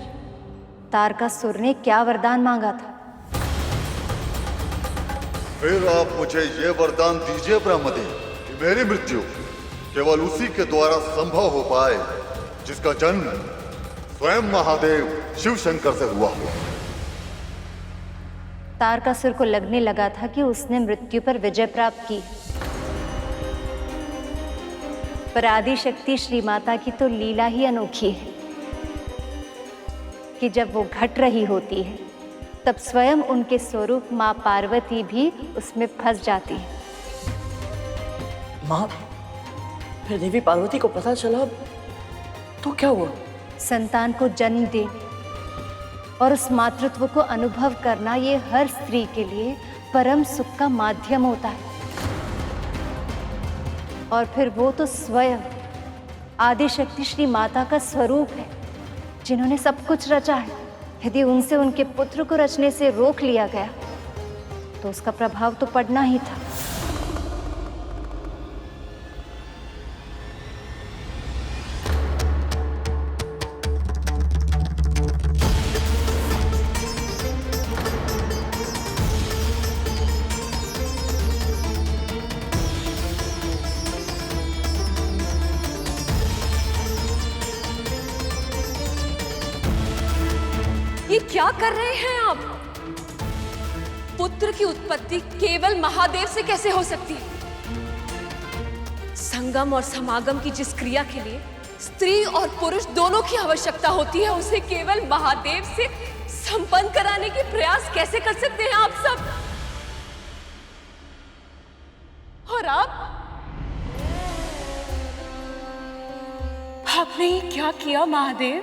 तारकासुर ने क्या वरदान मांगा था? फिर आप मुझे ये वरदान दीजिए ब्रह्मदेव कि मेरी मृत्यु केवल उसी के द्वारा संभव हो पाए जिसका जन्म स्वयं महादेव शिव शंकर से हुआ हो। तारकासुर को लगने लगा था कि उसने मृत्यु पर विजय प्राप्त की, पर आदि शक्ति श्री माता की तो लीला ही अनोखी है कि जब वो घट रही होती है तब स्वयं उनके स्वरूप माँ पार्वती भी उसमें फंस जाती है। माँ, फिर देवी पार्वती को पता चला तो क्या हुआ? संतान को जन्म दे और उस मातृत्व को अनुभव करना, ये हर स्त्री के लिए परम सुख का माध्यम होता है। और फिर वो तो स्वयं आदि शक्ति श्री माता का स्वरूप है, जिन्होंने सब कुछ रचा है। यदि उनसे उनके पुत्र को रचने से रोक लिया गया तो उसका प्रभाव तो पड़ना ही था। ये क्या कर रहे हैं आप? पुत्र की उत्पत्ति केवल महादेव से कैसे हो सकती है? संगम और समागम की जिस क्रिया के लिए स्त्री और पुरुष दोनों की आवश्यकता होती है, उसे केवल महादेव से संपन्न कराने की प्रयास कैसे कर सकते हैं आप सब? और आपने ये क्या किया महादेव?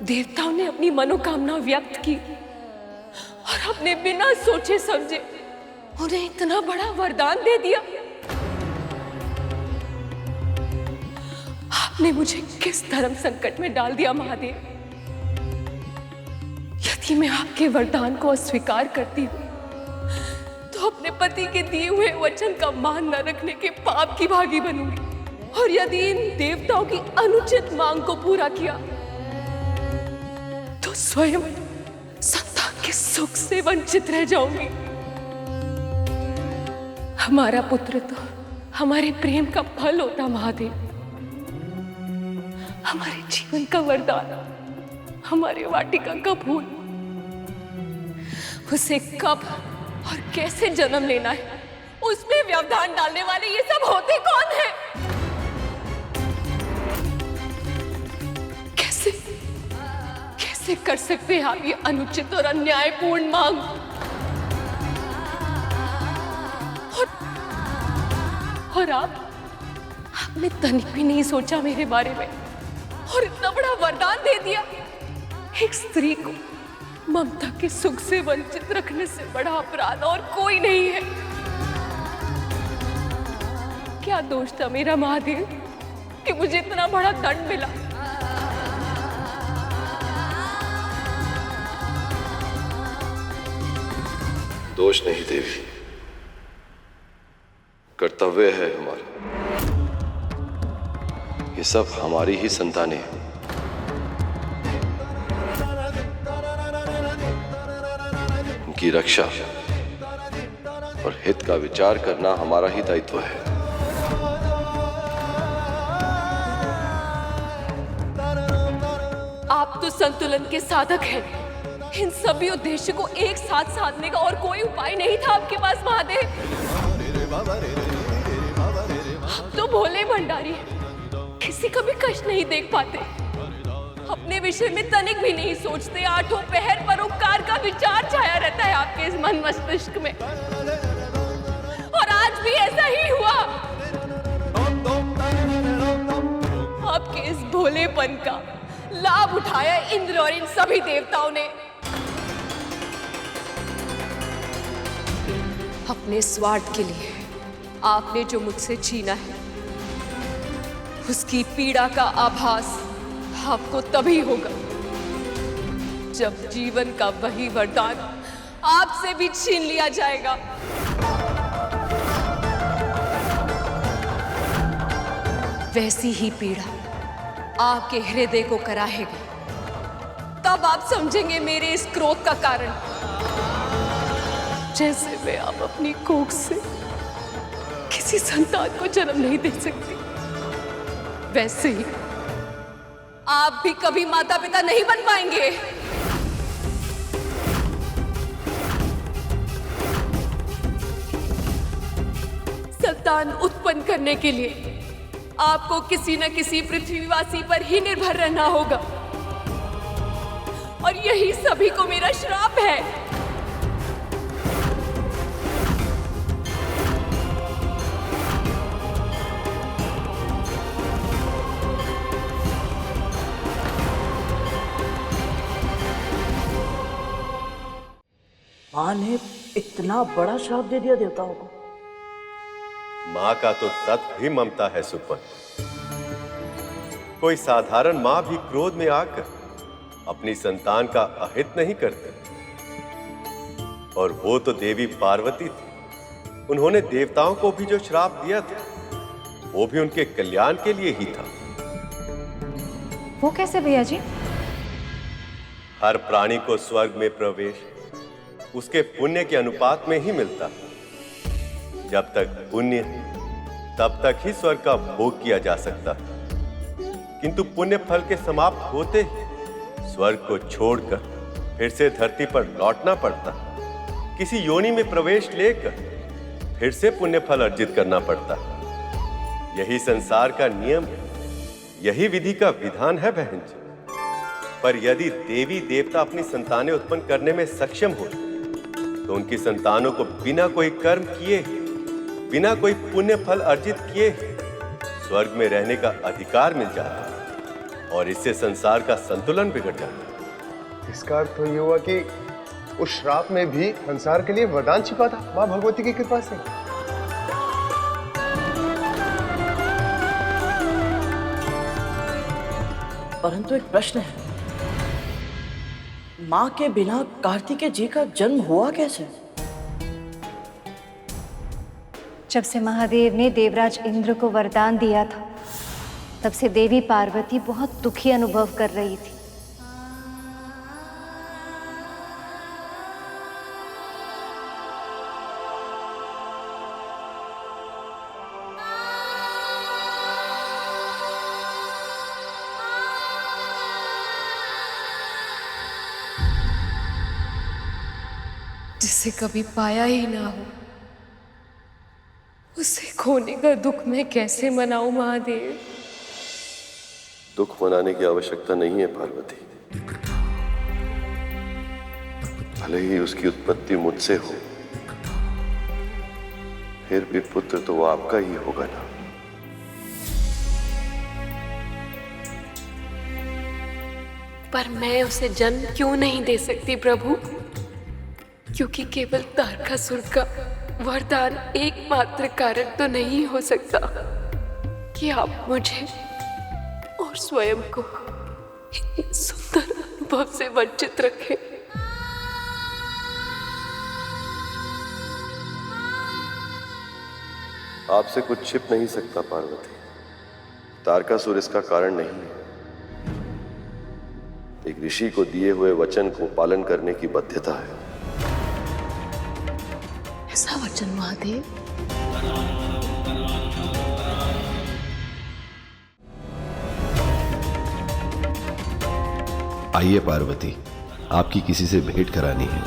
देवताओं ने अपनी मनोकामना व्यक्त की और आपने बिना सोचे समझे उन्हें इतना बड़ा वरदान दे दिया। आपने मुझे किस धर्म संकट में डाल दिया महादेव? यदि मैं आपके वरदान को अस्वीकार करती हूँ तो अपने पति के दिए हुए वचन का मान न रखने के पाप की भागी बनूंगी। और यदि इन देवताओं की अनुचित मांग को पूरा किया तो स्वयं संतान के सुख से वंचित रह जाऊंगी। हमारा पुत्र तो हमारे प्रेम का फल होता महादेव, हमारे जीवन का वरदान, हमारे वाटिका का फूल। उसे कब और कैसे जन्म लेना है, उसमें व्यवधान डालने वाले ये सब होते कौन है? कैसे कर सकते हैं आप ये अनुचित और अन्यायपूर्ण मांग? और आपने तनिक भी नहीं सोचा मेरे बारे में और इतना बड़ा वरदान दे दिया। एक स्त्री को ममता के सुख से वंचित रखने से बड़ा अपराध और कोई नहीं है। क्या दोष था मेरा महादेव कि मुझे इतना बड़ा दंड मिला? दोष नहीं देवी, कर्तव्य है हमारा। ये सब हमारी ही संतानें हैं। उनकी रक्षा और हित का विचार करना हमारा ही दायित्व है। आप तो संतुलन के साधक हैं। इन सभी उद्देश्य को एक साथ साधने का और कोई उपाय नहीं था आपके पास महादेव। आप तो भोले भंडारी हैं, किसी का भी कष्ट नहीं देख पाते, अपने विषय में तनिक भी नहीं सोचते। आठों पहर परोपकार का विचार छाया रहता है आपके इस मन मस्तिष्क में, और आज भी ऐसा ही हुआ। आपके इस भोलेपन का लाभ उठाया इंद्र और इन सभी देवताओं ने। अपने स्वार्थ के लिए आपने जो मुझसे छीना है, उसकी पीड़ा का आभास आपको तभी होगा जब जीवन का वही वरदान आपसे भी छीन लिया जाएगा। वैसी ही पीड़ा आपके हृदय को कराहेगी। तब आप समझेंगे मेरे इस क्रोध का कारण। जैसे मैं आप अपनी कोख से किसी संतान को जन्म नहीं दे सकती, वैसे ही आप भी कभी माता पिता नहीं बन पाएंगे। संतान उत्पन्न करने के लिए आपको किसी न किसी पृथ्वीवासी पर ही निर्भर रहना होगा, और यही सभी को मेरा श्राप है। माँ ने इतना बड़ा श्राप दे दिया देवताओं को। माँ का तो तत्व ही ममता है सुपन। कोई साधारण माँ भी क्रोध में आकर अपनी संतान का अहित नहीं करती। और वो तो देवी पार्वती थी। उन्होंने देवताओं को भी जो श्राप दिया था, वो भी उनके कल्याण के लिए ही था। वो कैसे भैया जी? हर प्राणी को स्वर्ग में प्रवेश उसके पुण्य के अनुपात में ही मिलता। जब तक पुण्य तब तक ही स्वर्ग का भोग किया जा सकता, किंतु पुण्य फल के समाप्त होते ही स्वर्ग को छोड़कर फिर से धरती पर लौटना पड़ता। किसी योनि में प्रवेश लेकर फिर से पुण्य फल अर्जित करना पड़ता। यही संसार का नियम है, यही विधि का विधान है बहन जी। पर यदि देवी देवता अपनी संतानें उत्पन्न करने में सक्षम हो तो उनकी संतानों को बिना कोई कर्म किए, बिना कोई पुण्य फल अर्जित किए स्वर्ग में रहने का अधिकार मिल जाता, और इससे संसार का संतुलन बिगड़ जाता। इसका अर्थ तो ये हुआ कि उस श्राप में भी संसार के लिए वरदान छिपा था मां भगवती की कृपा से। परंतु एक प्रश्न है, माँ के बिना कार्तिकेय जी का जन्म हुआ कैसे? जब से महादेव ने देवराज इंद्र को वरदान दिया था, तब से देवी पार्वती बहुत दुखी अनुभव कर रही थी। जिसे कभी पाया ही ना हो, उसे खोने का दुख मैं कैसे मनाऊं महादेव? दुख मनाने की आवश्यकता नहीं है पार्वती। भले ही उसकी उत्पत्ति मुझसे हो, फिर भी पुत्र तो वो आपका ही होगा ना। पर मैं उसे जन्म क्यों नहीं दे सकती प्रभु? क्योंकि केवल तारकासुर का वरदान एकमात्र कारण तो नहीं हो सकता कि आप मुझे और स्वयं को इतने सुंदर अनुभव से वंचित रखें। आपसे कुछ छिप नहीं सकता पार्वती। तारकासुर इसका कारण नहीं है। एक ऋषि को दिए हुए वचन को पालन करने की बाध्यता है। ऐसा वचन महादेव? आइए पार्वती, आपकी किसी से भेंट करानी है।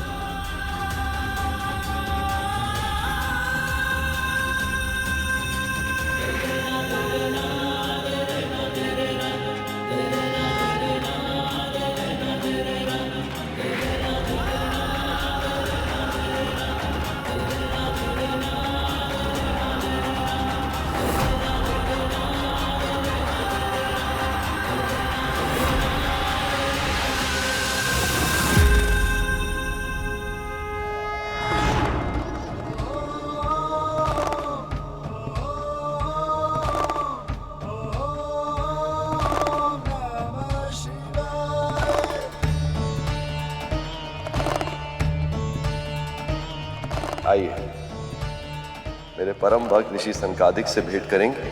आइए, मेरे परम भक्त ऋषि संकादिक से भेंट करेंगे।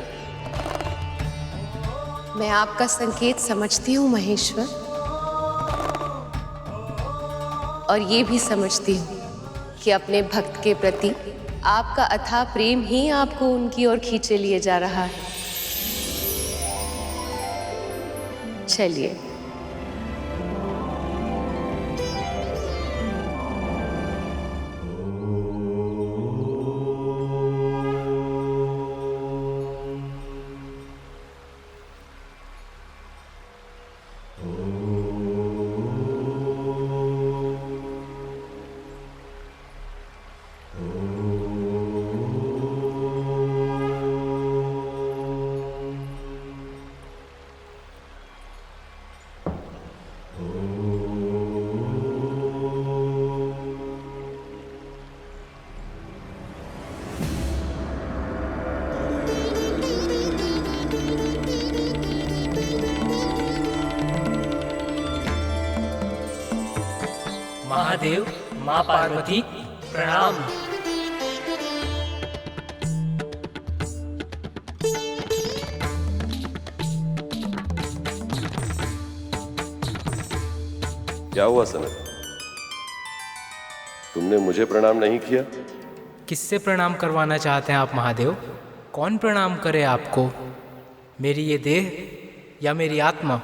मैं आपका संकेत समझती हूँ महेश्वर, और ये भी समझती हूँ कि अपने भक्त के प्रति आपका अथाह प्रेम ही आपको उनकी ओर खींचे लिए जा रहा है। चलिए। महादेव, माँ पार्वती, प्रणाम। क्या हुआ सनत? तुमने मुझे प्रणाम नहीं किया? किससे प्रणाम करवाना चाहते हैं आप महादेव? कौन प्रणाम करे आपको? मेरी ये देह या मेरी आत्मा?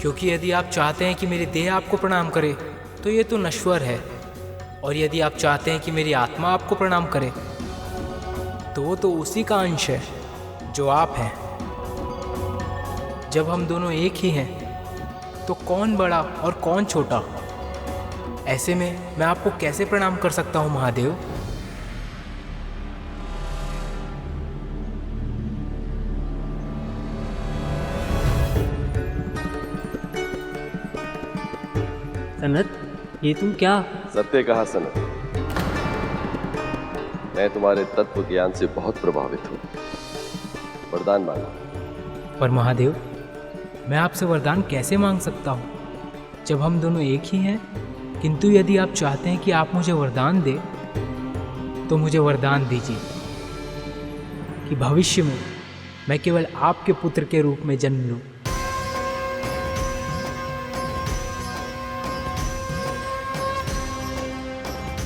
क्योंकि यदि आप चाहते हैं कि मेरी देह आपको प्रणाम करे तो ये तो नश्वर है, और यदि आप चाहते हैं कि मेरी आत्मा आपको प्रणाम करे तो वो तो उसी का अंश है जो आप हैं। जब हम दोनों एक ही हैं तो कौन बड़ा और कौन छोटा? ऐसे में मैं आपको कैसे प्रणाम कर सकता हूँ महादेव? सनत, ये तुम क्या? सत्य कहा सनत। मैं तुम्हारे तत्व ज्ञान से बहुत प्रभावित हूँ। वरदान मांगा। पर महादेव, मैं आपसे वरदान कैसे मांग सकता हूँ जब हम दोनों एक ही हैं? किंतु यदि आप चाहते हैं कि आप मुझे वरदान दे तो मुझे वरदान दीजिए कि भविष्य में मैं केवल आपके पुत्र के रूप में जन्म लूँ।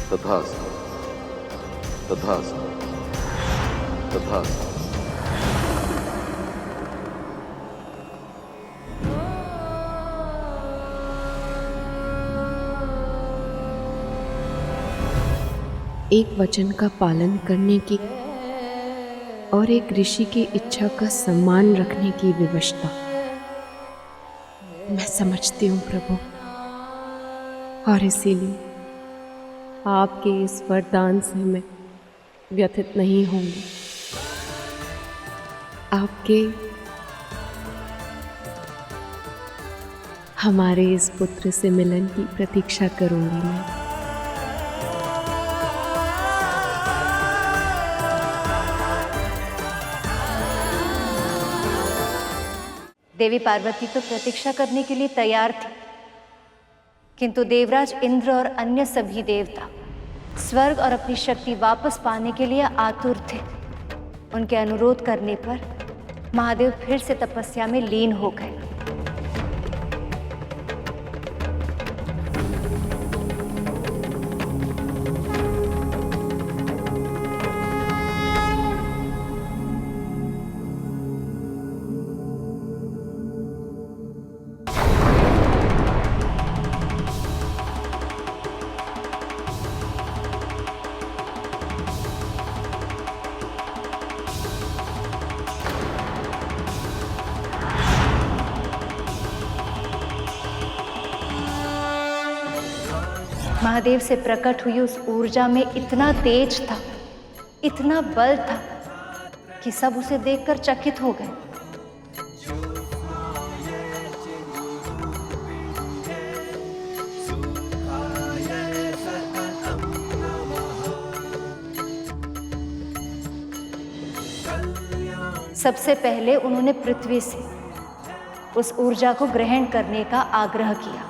तथास्तु, तथास्तु, तथास्तु। एक वचन का पालन करने की और एक ऋषि की इच्छा का सम्मान रखने की विवशता मैं समझती हूँ प्रभु, और इसीलिए आपके इस वरदान से मैं व्यथित नहीं होंगी। आपके हमारे इस पुत्र से मिलन की प्रतीक्षा करूंगी मैं। देवी पार्वती तो प्रतीक्षा करने के लिए तैयार थी, किंतु देवराज इंद्र और अन्य सभी देवता स्वर्ग और अपनी शक्ति वापस पाने के लिए आतुर थे। उनके अनुरोध करने पर महादेव फिर से तपस्या में लीन हो गए। महादेव से प्रकट हुई उस ऊर्जा में इतना तेज था, इतना बल था कि सब उसे देखकर चकित हो गए। सबसे पहले उन्होंने पृथ्वी से उस ऊर्जा को ग्रहण करने का आग्रह किया।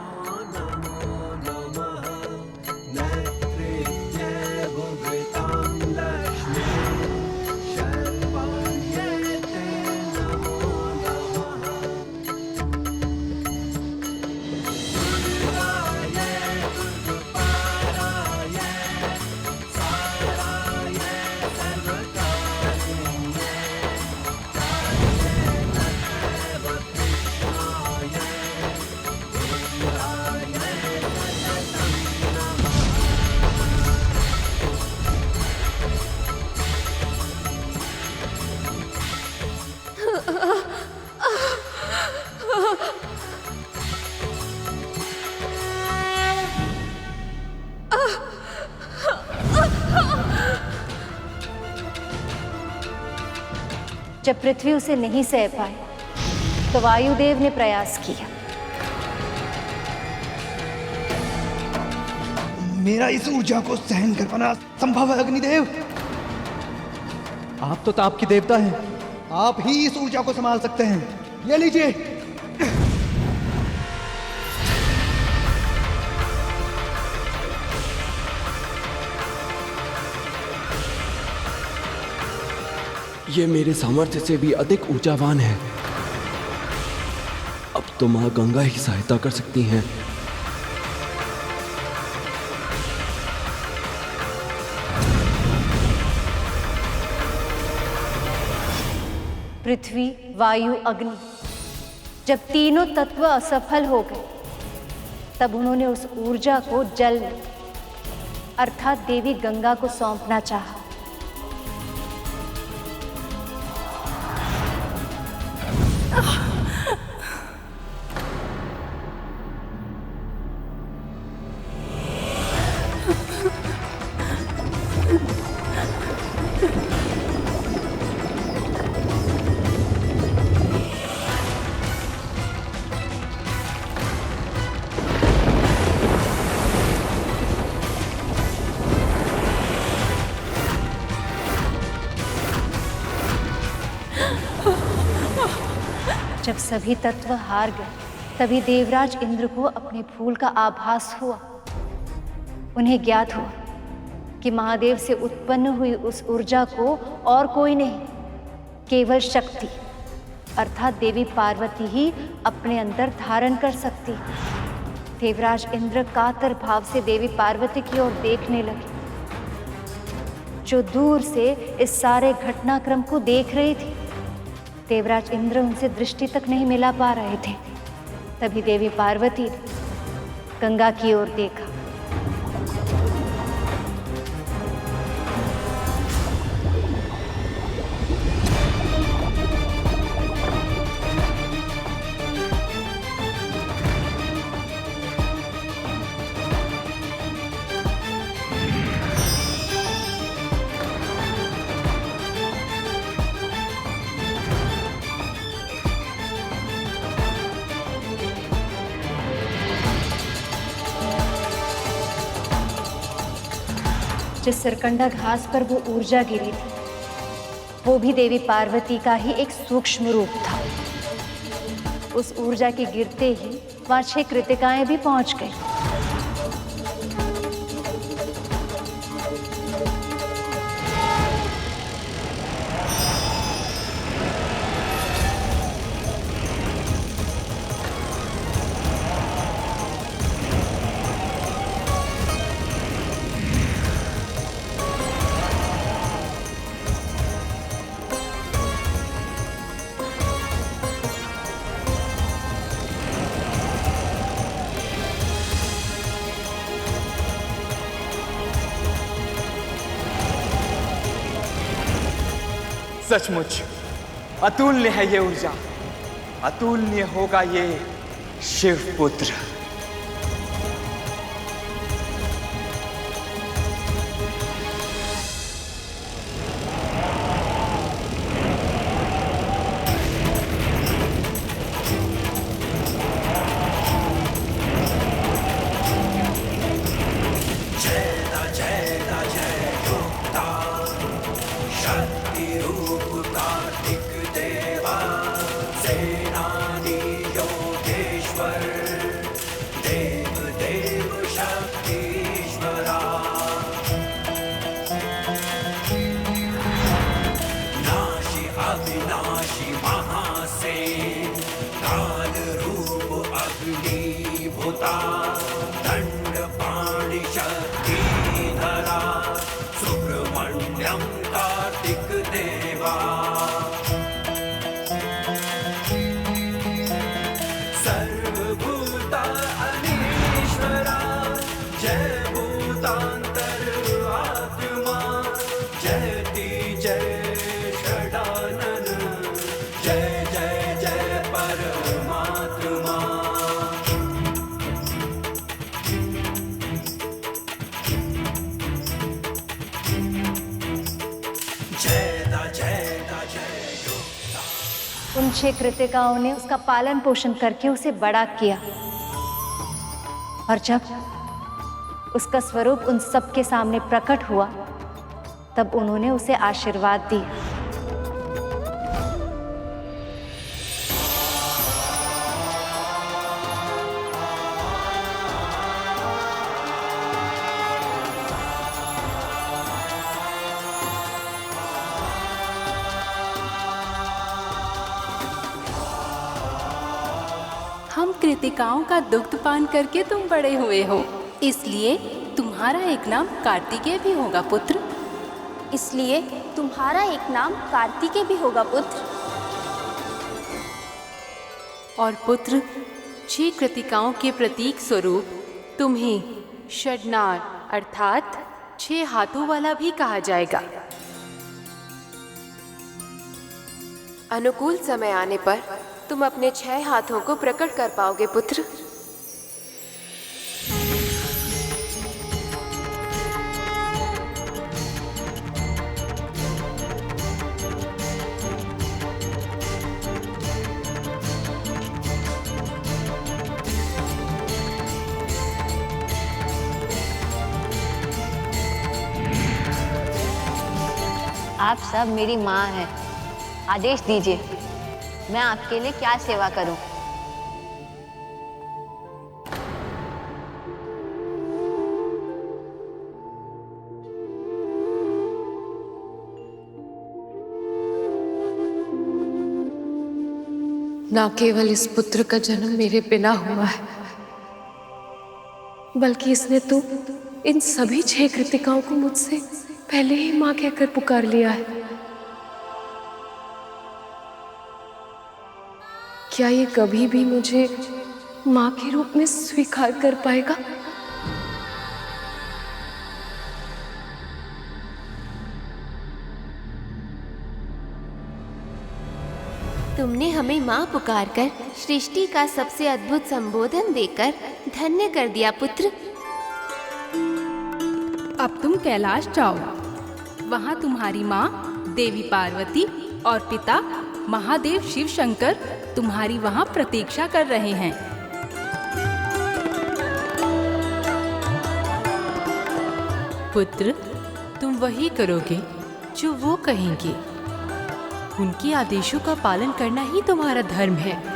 जब पृथ्वी उसे नहीं सह पाई तो वायुदेव ने प्रयास किया। मेरा इस ऊर्जा को सहन कर पाना संभव है अग्निदेव। आप तो ताप की देवता हैं, आप ही इस ऊर्जा को संभाल सकते हैं। ये लीजिए। ये मेरे सामर्थ्य से भी अधिक ऊर्जावान है। अब तो मां गंगा ही सहायता कर सकती हैं। पृथ्वी, वायु, अग्नि जब तीनों तत्व असफल हो गए तब उन्होंने उस ऊर्जा को जल में अर्थात देवी गंगा को सौंपना चाहा। जब सभी तत्व हार गए तभी देवराज इंद्र को अपने फूल का आभास हुआ। उन्हें ज्ञात हुआ कि महादेव से उत्पन्न हुई उस ऊर्जा को और कोई नहीं, केवल शक्ति अर्थात देवी पार्वती ही अपने अंदर धारण कर सकती है। देवराज इंद्र कातर भाव से देवी पार्वती की ओर देखने लगे, जो दूर से इस सारे घटनाक्रम को देख रही थी। देवराज इंद्र उनसे दृष्टि तक नहीं मिला पा रहे थे। तभी देवी पार्वती ने गंगा की ओर देखा। जिस सरकंडा घास पर वो ऊर्जा गिरी थी वो भी देवी पार्वती का ही एक सूक्ष्म रूप था। उस ऊर्जा के गिरते ही वहां 6 कृतिकाएं भी पहुंच गई। सचमुच अतुल्य है ये ऊर्जा, अतुल्य होगा ये शिवपुत्र। उन 6 कृतिकाओं ने उसका पालन पोषण करके उसे बड़ा किया, और जब उसका स्वरूप उन सबके सामने प्रकट हुआ तब उन्होंने उसे आशीर्वाद दिया। हम कृतिकाओं का दुग्ध पान करके तुम बड़े हुए हो, इसलिए तुम्हारा एक नाम कार्तिकेय भी होगा पुत्र। इसलिए तुम्हारा एक नाम कार्तिकेय भी होगा पुत्र। और पुत्र, 6 कृतिकाओं के प्रतीक स्वरूप तुम्हें षडनार अर्थात 6 हाथों वाला भी कहा जाएगा। अनुकूल समय आने पर तुम अपने 6 हाथों को प्रकट कर पाओगे पुत्र। आप सब मेरी माँ हैं। आदेश दीजिए, मैं आपके लिए क्या सेवा करूं? ना केवल इस पुत्र का जन्म मेरे बिना हुआ है, बल्कि इसने तो इन सभी 6 कृतिकाओं को मुझसे पहले ही मां कहकर पुकार लिया है। क्या ये कभी भी मुझे मां के रूप में स्वीकार कर पाएगा? तुमने हमें माँ पुकारकर सृष्टि का सबसे अद्भुत संबोधन देकर धन्य कर दिया पुत्र। अब तुम कैलाश जाओ, वहाँ तुम्हारी माँ देवी पार्वती और पिता महादेव शिव शंकर तुम्हारी वहाँ प्रतीक्षा कर रहे हैं। पुत्र, तुम वही करोगे जो वो कहेंगे। उनके आदेशों का पालन करना ही तुम्हारा धर्म है।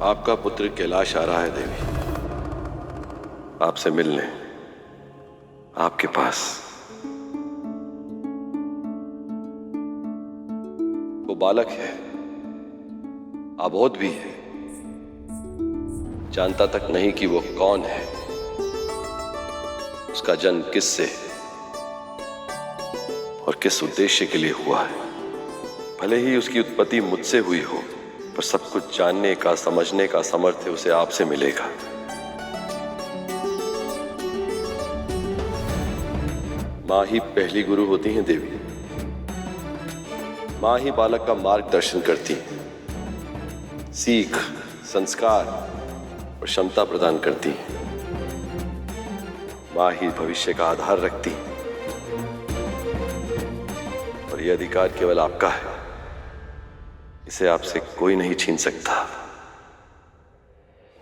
आपका पुत्र कैलाश आ रहा है देवी, आपसे मिलने आपके पास। वो बालक है, अबोध भी है, जानता तक नहीं कि वो कौन है, उसका जन्म किससे और किस उद्देश्य के लिए हुआ है। भले ही उसकी उत्पत्ति मुझसे हुई हो, पर सब कुछ जानने का, समझने का सामर्थ्य उसे आपसे मिलेगा। मां ही पहली गुरु होती हैं देवी। मां ही बालक का मार्गदर्शन करती है, सीख, संस्कार और क्षमता प्रदान करती है। मां ही भविष्य का आधार रखती है और यह अधिकार केवल आपका है। इसे आपसे कोई नहीं छीन सकता,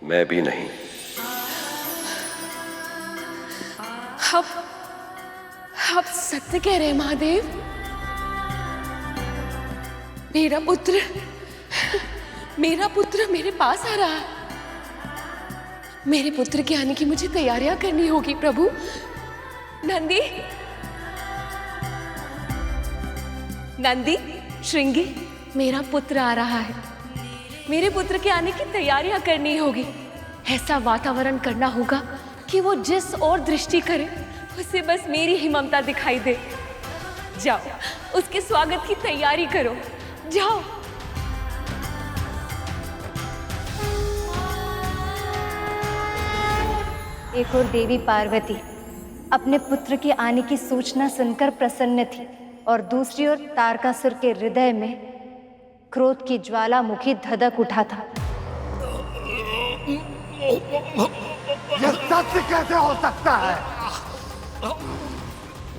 मैं भी नहीं। आप सत्य कह रहे हैं महादेव। मेरा पुत्र मेरे पास आ रहा है। मेरे पुत्र के आने की मुझे तैयारियां करनी होगी प्रभु। नंदी, श्रृंगी, मेरा पुत्र आ रहा है। मेरे पुत्र के आने की तैयारियां करनी होगी। ऐसा वातावरण करना होगा कि वो जिस ओर दृष्टि करे उसे बस मेरी ही ममता दिखाई दे। जाओ, उसके स्वागत की तैयारी करो, जाओ। एक और देवी पार्वती अपने पुत्र के आने की सूचना सुनकर प्रसन्न थी और दूसरी ओर तारकासुर के हृदय में क्रोध की ज्वालामुखी धधक उठा था। यह सत्य कैसे हो सकता है?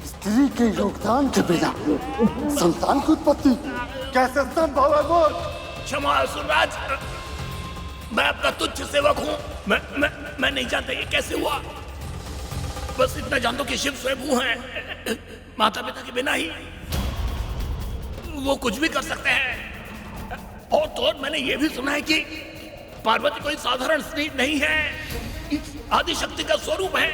स्त्री के योगदान के बिना संतान की उत्पत्ति कैसे संभव है? बोल। क्षमा असुरराज, मैं आपका तुच्छ सेवक हूँ। मैं नहीं जानता ये कैसे हुआ। बस इतना जान दो कि शिव स्वयं हैं। माता पिता के बिना ही वो कुछ भी कर सकते हैं। और तो और मैंने ये भी सुना है कि पार्वती कोई साधारण स्त्री नहीं है, आदि शक्ति का स्वरूप है।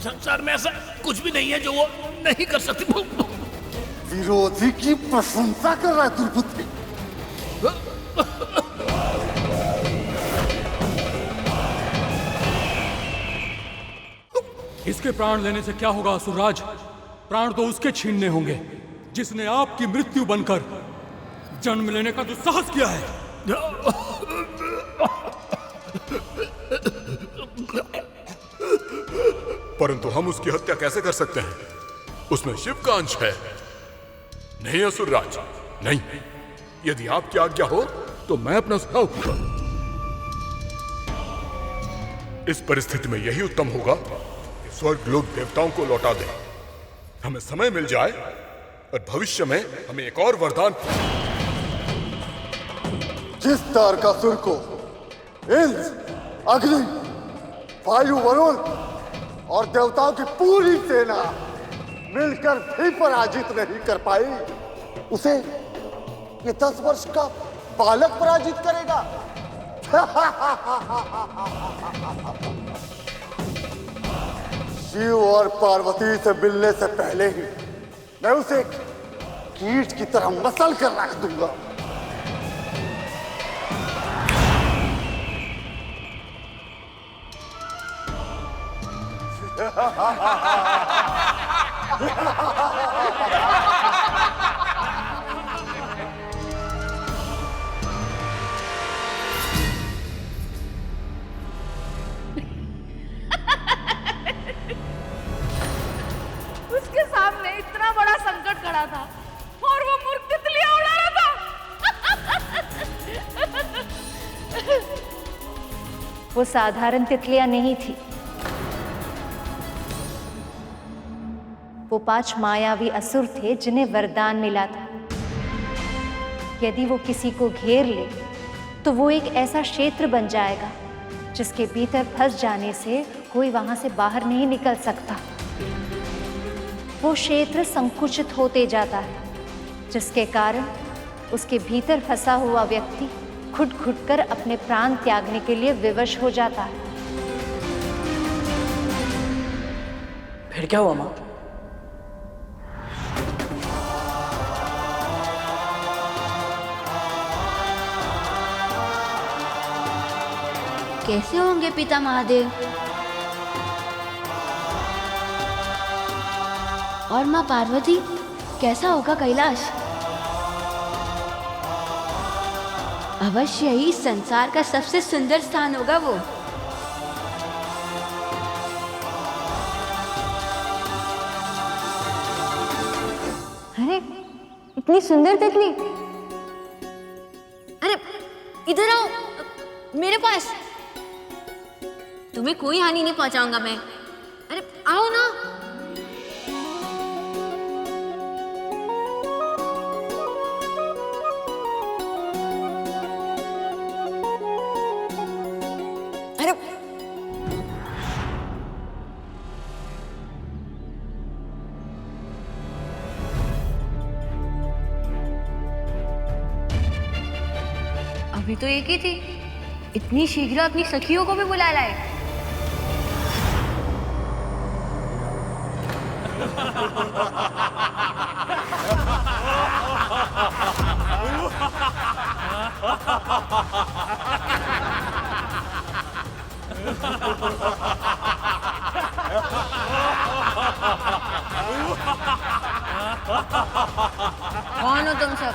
संसार में ऐसा कुछ भी नहीं है जो वो नहीं कर सकती। विरोधी की प्रशंसा कर रहा है दुर्बुद्धि। इसके प्राण लेने से क्या होगा असुरराज? प्राण तो उसके छीनने होंगे जिसने आपकी मृत्यु बनकर जन्म लेने का दुस्साहस किया है। परंतु हम उसकी हत्या कैसे कर सकते हैं? उसमें शिव का अंश है। नहीं असुरराज, नहीं। यदि आपकी आज्ञा हो तो मैं अपना सुझाव दूंगा। इस परिस्थिति में यही उत्तम होगा कि स्वर्ग लोक देवताओं को लौटा दें। हमें समय मिल जाए और भविष्य में हमें एक और वरदान। जिस तारकासुर को इंद्र, अग्नि, वायु, वरुण और देवताओं की पूरी सेना मिलकर भी पराजित नहीं कर पाई, उसे ये 10 वर्ष का बालक पराजित करेगा। शिव और पार्वती से मिलने से पहले ही मैं उसे कीट की तरह मसल कर रख दूंगा। उसके सामने इतना बड़ा संकट खड़ा था और वो मूर्ख तितलियां उड़ा रहा था। वो साधारण तितलियां नहीं थी। वो 5 मायावी असुर थे जिन्हें वरदान मिला था। यदि वो किसी को घेर ले तो वो एक ऐसा क्षेत्र बन जाएगा जिसके भीतर फंस जाने से कोई वहां से बाहर नहीं निकल सकता। वो क्षेत्र संकुचित होते जाता है, जिसके कारण उसके भीतर फंसा हुआ व्यक्ति घुट-घुट कर अपने प्राण त्यागने के लिए विवश हो जाता है। फिर क्या हुआ माँ? कैसे होंगे पिता महादेव? और माँ पार्वती, कैसा होगा कैलाश? अवश्य ही संसार का सबसे सुंदर स्थान होगा वो। अरे इतनी सुंदर तितली, अरे इधर आओ मेरे पास। तुम्हें कोई हानि नहीं पहुंचाऊंगा मैं। अरे आओ ना। अरे अभी तो एक ही थी, इतनी शीघ्र अपनी सखियों को भी बुला लाए। कौन हो तुम सब?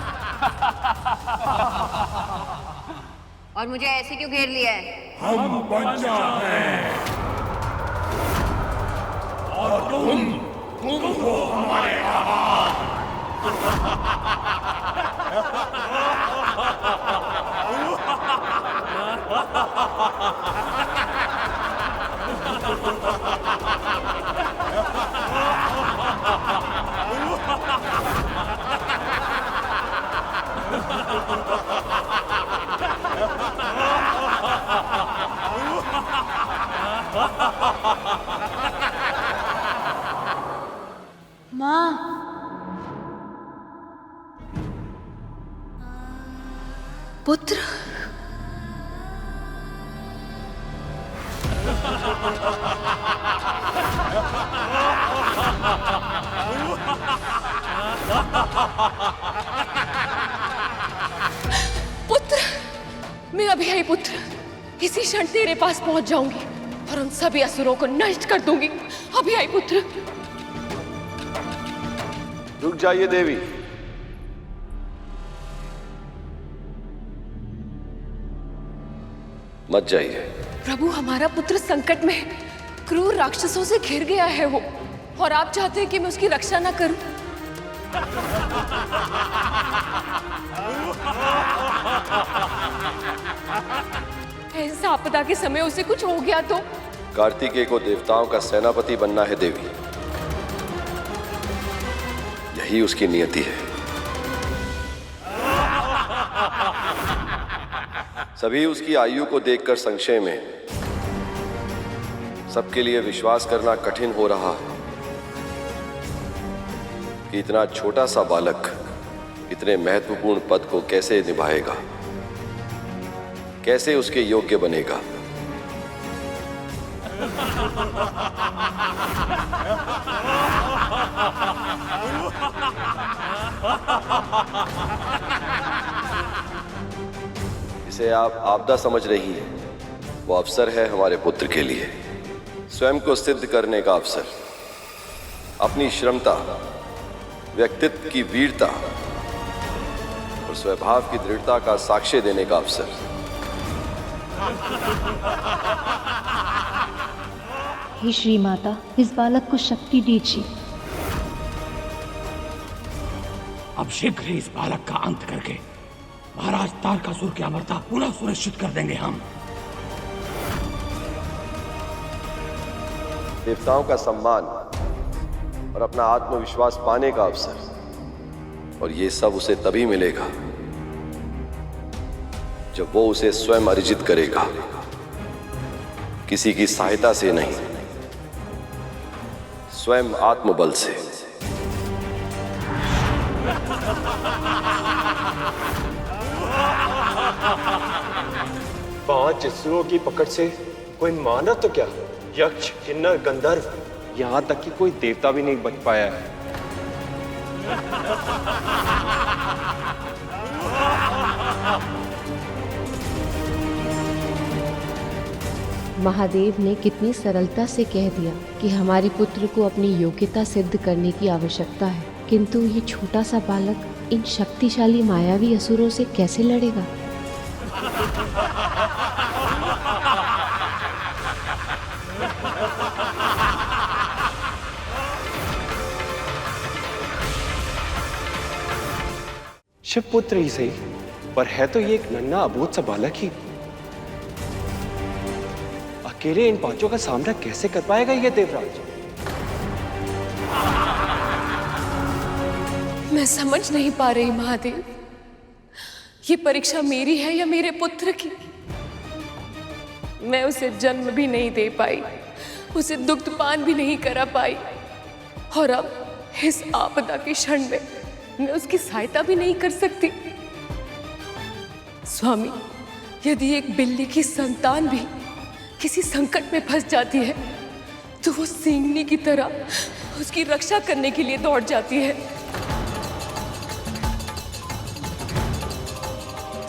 और मुझे ऐसे क्यों घेर लिया है? हम पंचा हैं और तुम हो हमारे माँ, पुत्र, पुत्र, मैं अभी आई पुत्र। इसी क्षण तेरे पास पहुंच जाऊंगी और उन सभी असुरों को नष्ट कर दूंगी। अभी आई पुत्र। रुक जाइए देवी। मत जाइए। प्रभु, हमारा पुत्र संकट में है। क्रूर राक्षसों से घिर गया है वो, और आप चाहते हैं कि मैं उसकी रक्षा ना करूं? ऐसा आपदा के समय उसे कुछ हो गया तो? कार्तिकेय को देवताओं का सेनापति बनना है देवी, यही उसकी नियति है। सभी उसकी आयु को देखकर संशय में, सबके लिए विश्वास करना कठिन हो रहा है कि इतना छोटा सा बालक इतने महत्वपूर्ण पद को कैसे निभाएगा, कैसे उसके योग्य बनेगा। इसे आप आपदा समझ रही हैं, वो अवसर है हमारे पुत्र के लिए स्वयं को सिद्ध करने का अवसर, अपनी श्रमता, व्यक्तित्व की वीरता और स्वभाव की दृढ़ता का साक्ष्य देने का अवसर। हे श्री माता, इस बालक को शक्ति दीजिए। अब शीघ्र ही इस बालक का अंत करके महाराज तारकासुर की अमरता पुनः सुनिश्चित कर देंगे हम। देवताओं का सम्मान और अपना आत्मविश्वास पाने का अवसर, और ये सब उसे तभी मिलेगा जब वो उसे स्वयं अर्जित करेगा, किसी की सहायता से नहीं, स्वयं आत्मबल से। पांच असुरों की पकड़ से कोई मानव तो क्या, यक्ष, किन्नर, गंधर्व, यहां तक कि कोई देवता भी नहीं बच पाया है। महादेव ने कितनी सरलता से कह दिया कि हमारे पुत्र को अपनी योग्यता सिद्ध करने की आवश्यकता है, किंतु ये छोटा सा बालक इन शक्तिशाली मायावी असुरों से कैसे लड़ेगा? शिवपुत्र ही सही, पर है तो ये एक नन्हा अबोध सा बालक ही। अकेले इन पांचों का सामना कैसे कर पाएगा ये देवराज? मैं समझ नहीं पा रही महादेव, ये परीक्षा मेरी है या मेरे पुत्र की? मैं उसे जन्म भी नहीं दे पाई, उसे दुग्धपान भी नहीं करा पाई, और अब इस आपदा के क्षण में मैं उसकी सहायता भी नहीं कर सकती। स्वामी, यदि एक बिल्ली की संतान भी किसी संकट में फंस जाती है तो वो सींगनी की तरह उसकी रक्षा करने के लिए दौड़ जाती है।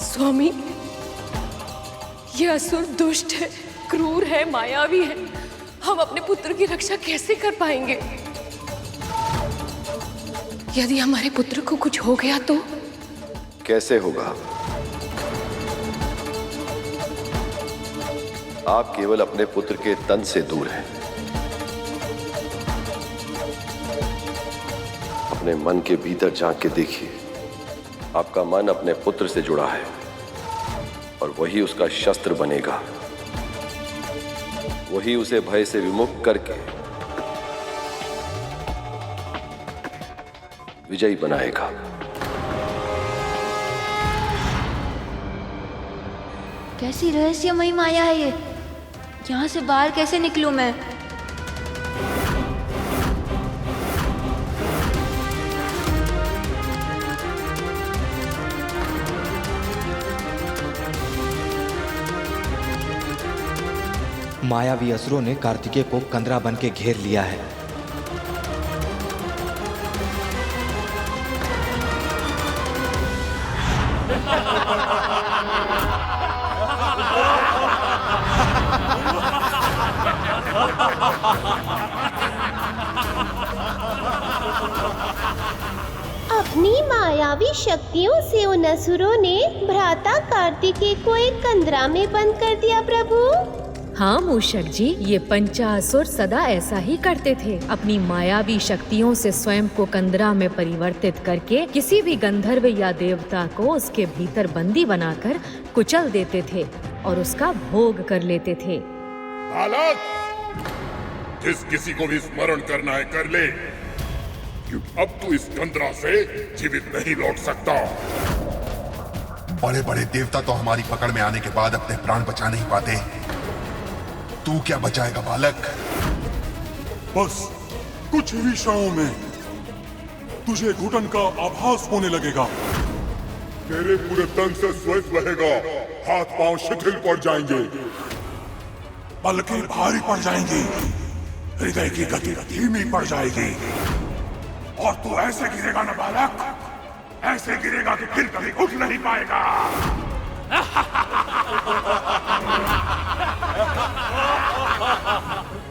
स्वामी, ये असुर दुष्ट है, क्रूर है, मायावी है। हम अपने पुत्र की रक्षा कैसे कर पाएंगे? यदि हमारे पुत्र को कुछ हो गया तो? कैसे होगा? आप केवल अपने पुत्र के तन से दूर हैं। अपने मन के भीतर झांक के देखिए, आपका मन अपने पुत्र से जुड़ा है और वही उसका शस्त्र बनेगा। वही उसे भय से विमुक्त करके विजयी बनाएगा। कैसी रहस्यमयी माया है ये? यहाँ से बाहर कैसे निकलूं मैं? मायावी असुरों ने कार्तिकेय को कंदरा बन के घेर लिया है। अपनी मायावी शक्तियों से उन असुरों ने भ्राता कार्तिकेय को एक कंदरा में बंद कर दिया प्रभु। हाँ मूषक जी, ये पंचासुर सदा ऐसा ही करते थे। अपनी मायावी शक्तियों से स्वयं को कंदरा में परिवर्तित करके किसी भी गंधर्व या देवता को उसके भीतर बंदी बनाकर कुचल देते थे और उसका भोग कर लेते थे। बालक, जिस किसी को भी स्मरण करना है कर ले, क्योंकि अब तू इस कंदरा से जीवित नहीं लौट सकता। बड़े बड़े देवता तो हमारी पकड़ में आने के बाद अपने प्राण बचा नहीं पाते, तू क्या बचाएगा बालक? बस कुछ ही क्षणों में तुझे घुटन का आभास होने लगेगा। तेरे पूरे तन से स्वेद बहेगा, हाथ पांव शिथिल पड़ जाएंगे, पलकें भारी पड़ जाएंगी, हृदय की गति धीमी पड़ जाएगी, और तू ऐसे गिरेगा ना बालक, ऐसे गिरेगा कि फिर कभी उठ नहीं पाएगा।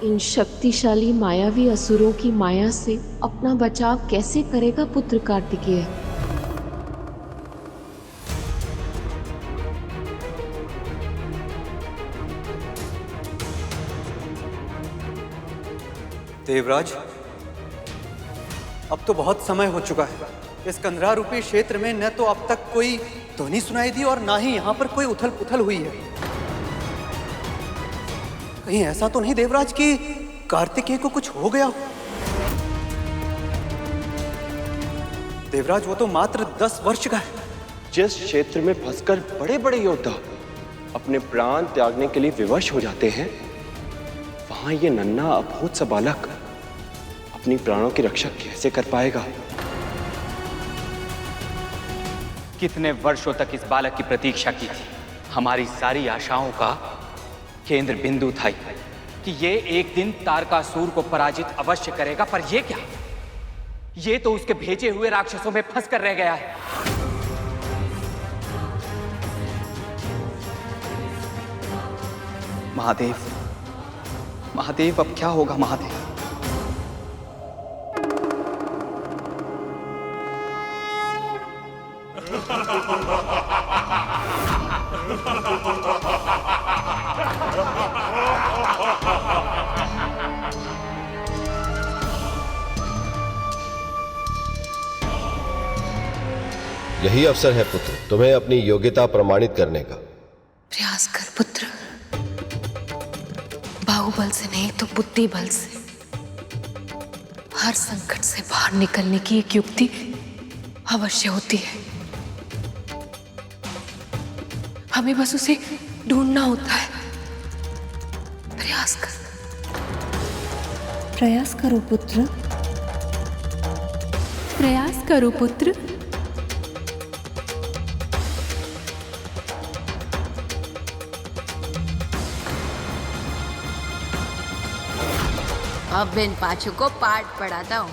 इन शक्तिशाली मायावी असुरों की माया से अपना बचाव कैसे करेगा पुत्र कार्तिकेय? देवराज, अब तो बहुत समय हो चुका है। इस कंदरा रूपी क्षेत्र में न तो अब तक कोई ध्वनि सुनाई दी और ना ही यहाँ पर कोई उथल पुथल हुई है। कहीं ऐसा तो नहीं देवराज कि कार्तिकेय को कुछ हो गया हो? देवराज, वो तो मात्र 10 वर्ष का है। जिस क्षेत्र में फंसकर बड़े बड़े योद्धा अपने प्राण त्यागने के लिए विवश हो जाते हैं, वहां ये नन्हा अबोध सा बालक अपनी प्राणों की रक्षा कैसे कर पाएगा? कितने वर्षों तक इस बालक की प्रतीक्षा की थी। हमारी सारी आशाओं का केंद्र बिंदु था कि ये एक दिन तारकासुर को पराजित अवश्य करेगा, पर ये क्या? ये तो उसके भेजे हुए राक्षसों में फंस कर रह गया है। महादेव, महादेव, अब क्या होगा महादेव? यही अवसर है पुत्र, तुम्हें अपनी योग्यता प्रमाणित करने का। प्रयास कर पुत्र, बाहुबल से नहीं तो बुद्धि बल से। हर संकट से बाहर निकलने की एक युक्ति अवश्य होती है, हमें बस उसे ढूंढना होता है। प्रयास कर। प्रयास करो पुत्र, प्रयास करो पुत्र। अब इन पांचों को पाठ पढ़ाता हूँ।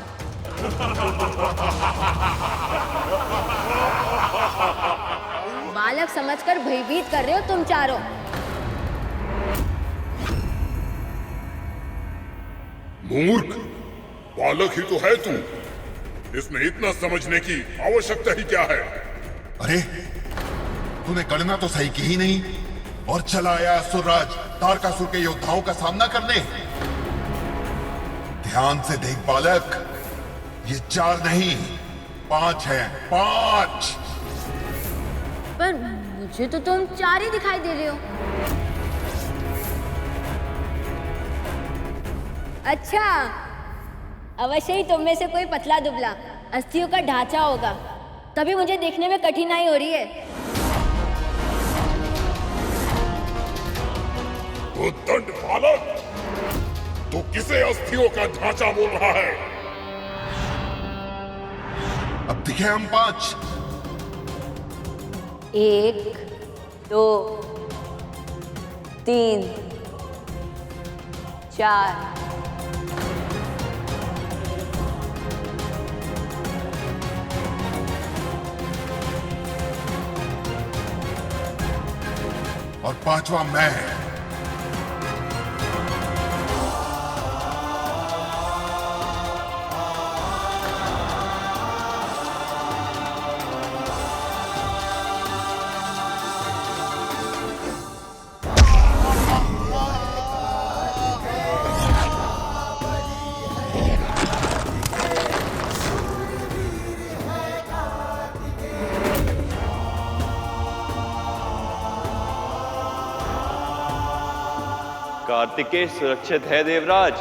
बालक समझकर भयभीत कर रहे हो तुम चारों। मूर्ख, बालक ही तो है तू, इसमें इतना समझने की आवश्यकता ही क्या है? अरे तूने गणना तो सही की ही नहीं और चला आया असुरराज तारकासुर के योद्धाओं का सामना करने। ध्यान से देख बालक, ये 4 नहीं 5 हैं, 5। पर मुझे तो तुम 4 ही दिखाई दे रहे हो। अच्छा, अवश्य ही तुम में से कोई पतला दुबला अस्थियों का ढांचा होगा, तभी मुझे देखने में कठिनाई हो रही है। उद्दंड बालक, तू किसे अस्थियों का ढांचा बोल रहा है? अब दिखे हम 5। 1 2 3 4 और 5वां मैं। कार्तिकेय सुरक्षित है देवराज।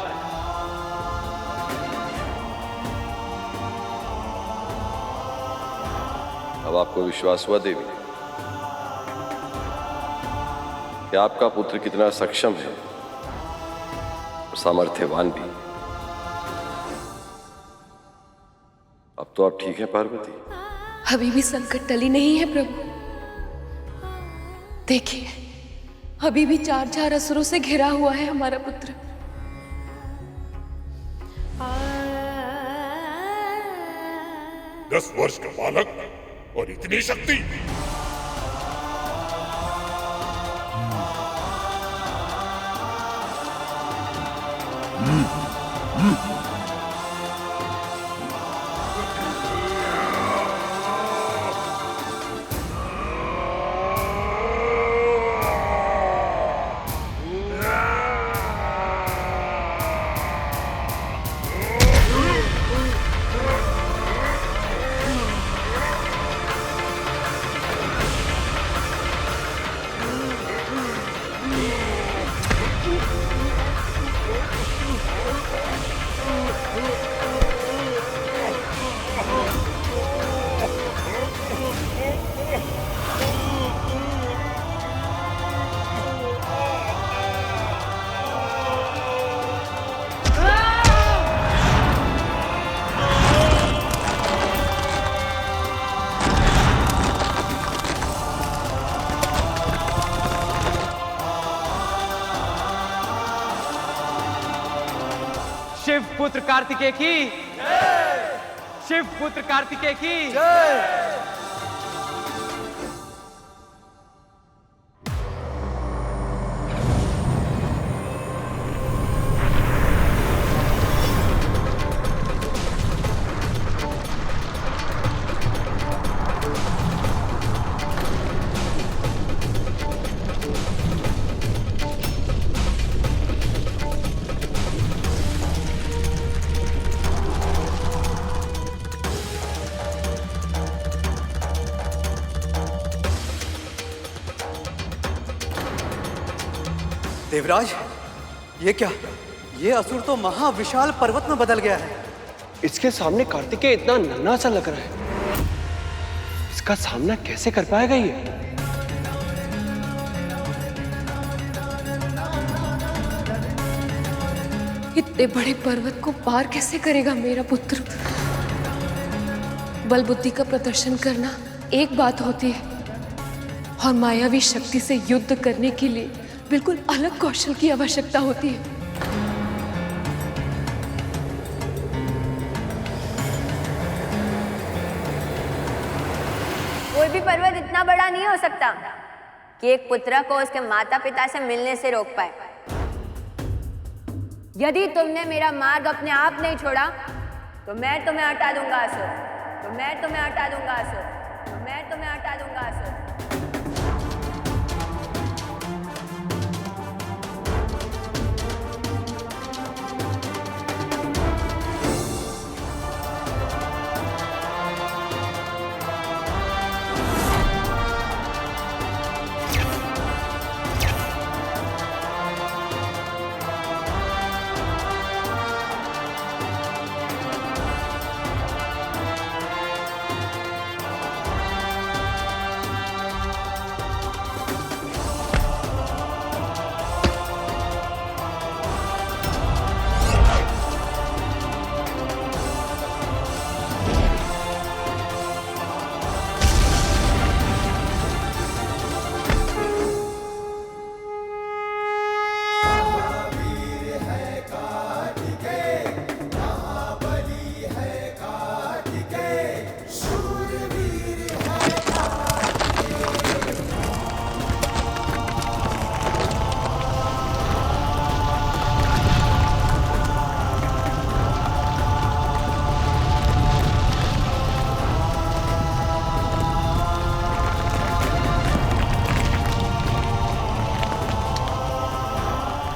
अब आपको विश्वास हुआ देवी कि आपका पुत्र कितना सक्षम है और सामर्थ्यवान भी। अब तो आप ठीक है पार्वती? अभी भी संकट टली नहीं है प्रभु। देखिए, अभी भी 4 असुरों से घिरा हुआ है हमारा पुत्र। 10 वर्ष का बालक और इतनी शक्ति। शिव पुत्र कार्तिकेय की शिव पुत्र कार्तिकेय की देवराज, ये क्या? ये असुर तो महाविशाल पर्वत में बदल गया है। इसके सामने कार्तिकेय इतना नन्हा सा लग रहा है। इसका सामना कैसे कर पाएगा ये? इतने बड़े पर्वत को पार कैसे करेगा मेरा पुत्र? बल बुद्धि का प्रदर्शन करना एक बात होती है और मायावी शक्ति से युद्ध करने के लिए बिल्कुल अलग कौशल की आवश्यकता होती है। कोई भी पर्वत इतना बड़ा नहीं हो सकता कि एक पुत्र को उसके माता पिता से मिलने से रोक पाए। यदि तुमने मेरा मार्ग अपने आप नहीं छोड़ा तो मैं तुम्हें हटा दूंगा असुर, तो मैं तुम्हें हटा दूंगा असुर, तो मैं तुम्हें हटा दूंगा असुर।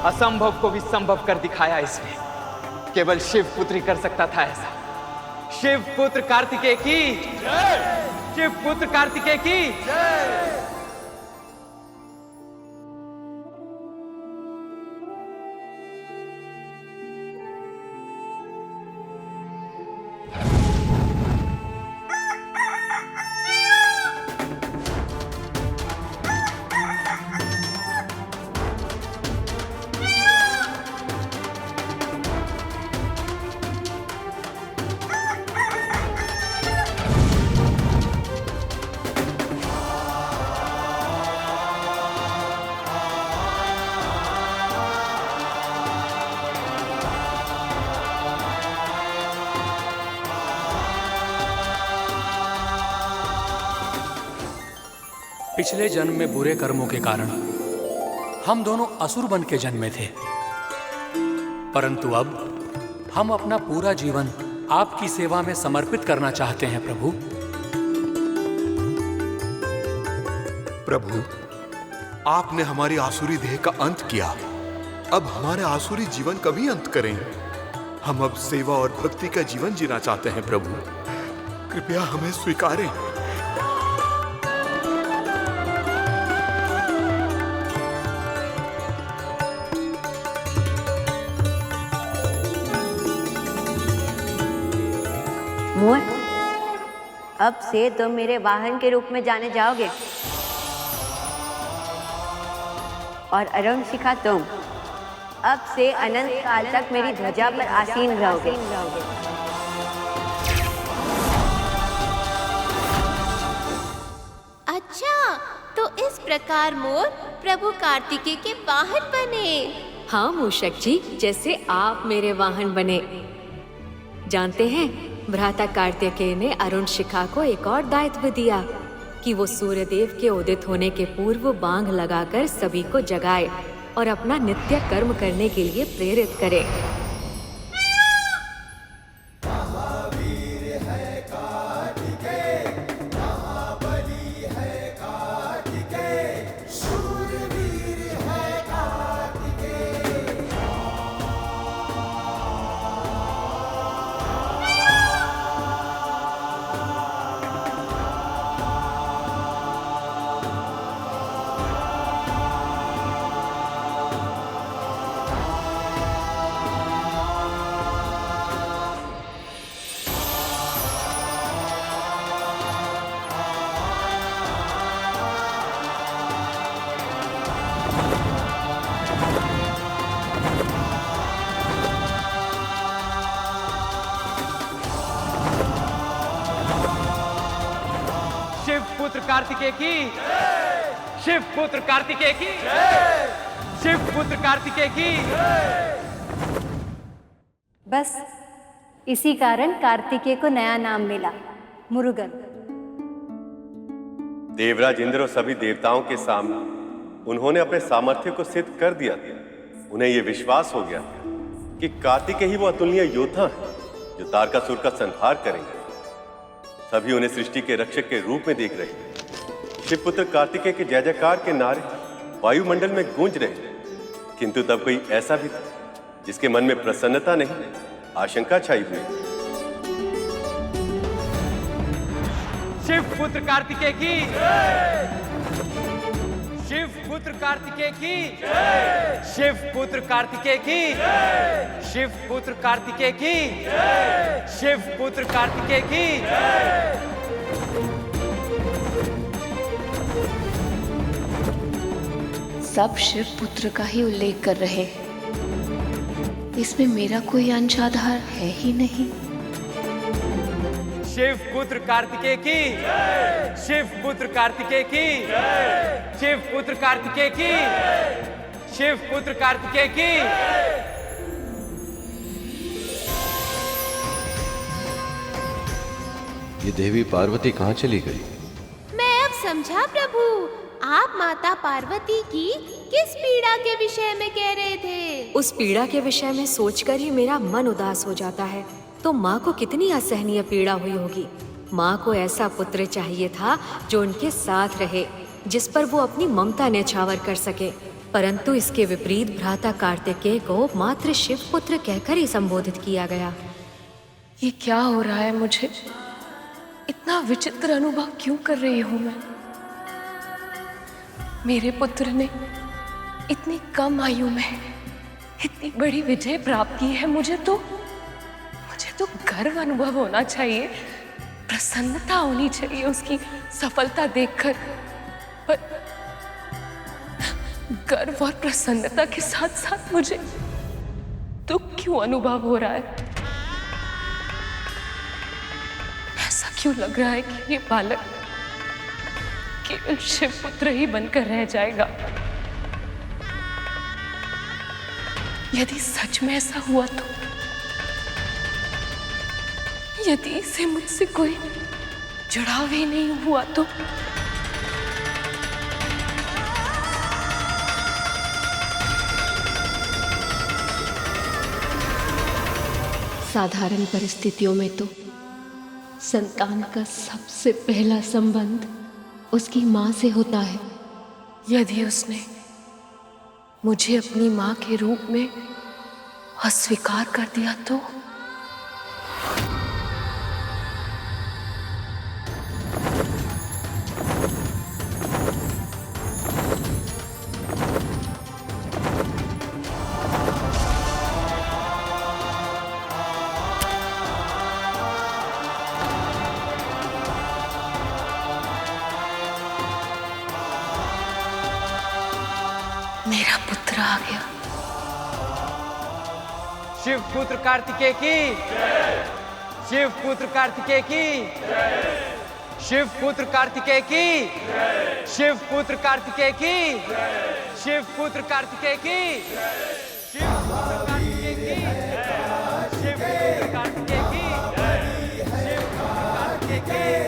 असंभव को भी संभव कर दिखाया इसने। केवल शिव पुत्र ही कर सकता था ऐसा। शिव पुत्र कार्तिकेय की जय! शिव पुत्र कार्तिकेय की जय! पिछले जन्म में बुरे कर्मों के कारण हम दोनों असुर बन के जन्मे थे, परंतु अब हम अपना पूरा जीवन आपकी सेवा में समर्पित करना चाहते हैं प्रभु। प्रभु, आपने हमारी आसुरी देह का अंत किया, अब हमारे आसुरी जीवन का भी अंत करें। हम अब सेवा और भक्ति का जीवन जीना चाहते हैं प्रभु, कृपया हमें स्वीकारें। मोर, अब से तुम मेरे वाहन के रूप में जाने जाओगे और अरुण शिखा तुम अब से अनंत काल तक मेरी ध्वजा पर आसीन रहोगे। अच्छा, तो इस प्रकार मोर प्रभु कार्तिकेय के वाहन बने। हाँ मूषक जी, जैसे आप मेरे वाहन बने। जानते हैं, भ्राता कार्तिकेय ने अरुण शिखा को एक और दायित्व दिया कि वो सूर्यदेव के उदित होने के पूर्व बांग लगाकर सभी को जगाए और अपना नित्य कर्म करने के लिए प्रेरित करे। शिव पुत्र कार्तिकेय की, शिव पुत्र कार्तिकेय की, शिव पुत्र कार्तिकेय की। बस इसी कारण कार्तिकेय को नया नाम मिला, मुरुगन। देवराज इंद्र और सभी देवताओं के सामने उन्होंने अपने सामर्थ्य को सिद्ध कर दिया था। उन्हें यह विश्वास हो गया कि कार्तिकेय ही वो अतुलनीय योद्धा है जो तारकासुर का संहार करेंगे। सभी उन्हें सृष्टि के रक्षक के रूप में देख रहे हैं। शिवपुत्र कार्तिकेय के जय जयकार के नारे वायुमंडल में गूंज रहे। किंतु तब कोई ऐसा भी था जिसके मन में प्रसन्नता नहीं, आशंका छाई हुई। शिव पुत्र कार्तिकेय की, शिव पुत्र कार्तिकेय की, शिव पुत्र कार्तिकेय की, शिव पुत्र कार्तिकेय की, शिव पुत्र कार्तिकेय की। सब शिव पुत्र का ही उल्लेख कर रहे हैं। इसमें मेरा कोई अंश आधार है ही नहीं। शिव पुत्र कार्तिकेय की, शिव पुत्र कार्तिकेय की, शिव पुत्र कार्तिकेय की, शिव पुत्र कार्तिकेय की। ये देवी पार्वती कहाँ चली गई? मैं अब समझा प्रभु, आप माता पार्वती की किस पीड़ा के विषय में कह रहे थे? उस पीड़ा के विषय में सोचकर ही मेरा मन उदास हो जाता है। तो माँ को कितनी असहनीय पीड़ा हुई होगी। माँ को ऐसा पुत्र चाहिए था जो उनके साथ रहे, जिस पर वो अपनी ममता न्यौछावर कर सके। परंतु इसके विपरीत भ्राता कार्तिकेय को मात्र शिव पुत्र कहकर ही संबोधित किया गया। ये क्या हो रहा है मुझे? इतना विचित्र अनुभव क्यों कर रही हूँ मैं? मेरे पुत्र ने इतनी कम आयु में इतनी बड़ी विजय प्राप्त की है। मुझे तो गर्व अनुभव होना चाहिए, प्रसन्नता होनी चाहिए उसकी सफलता देखकर। पर गर्व और प्रसन्नता के साथ साथ मुझे दुख क्यों अनुभव हो रहा है? ऐसा क्यों लग रहा है कि ये बालक केवल शिव पुत्र ही बनकर रह जाएगा? यदि सच में ऐसा हुआ तो, यदि इसे मुझसे कोई जुड़ाव ही नहीं हुआ तो, साधारण परिस्थितियों में तो संतान का सबसे पहला संबंध उसकी माँ से होता है। यदि उसने मुझे अपनी माँ के रूप में अस्वीकार कर दिया तो मेरा पुत्र आ गया। शिव पुत्र कार्तिकेय की, शिव पुत्र कार्तिकेय की, शिव पुत्र कार्तिकेय की, शिव पुत्र कार्तिकेय की, शिव पुत्र कार्तिकेय की, शिव पुत्र कार्तिकेय की, शिव पुत्र कार्तिकेय की, शिव पुत्र कार्तिकेय की।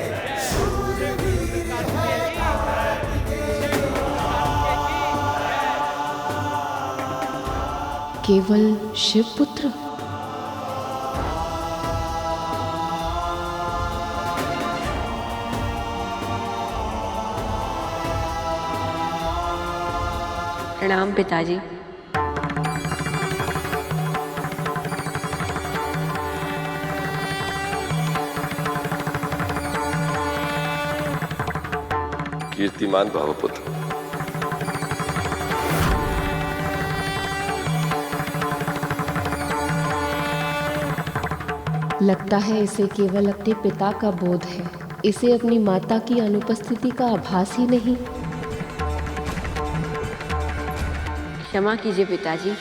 केवल शिव पुत्र? प्रणाम पिताजी। कीर्तिमान भव पुत्र। लगता है इसे केवल अपने पिता का बोध है, इसे अपनी माता की अनुपस्थिति का आभास ही नहीं। क्षमा कीजिए पिताजी,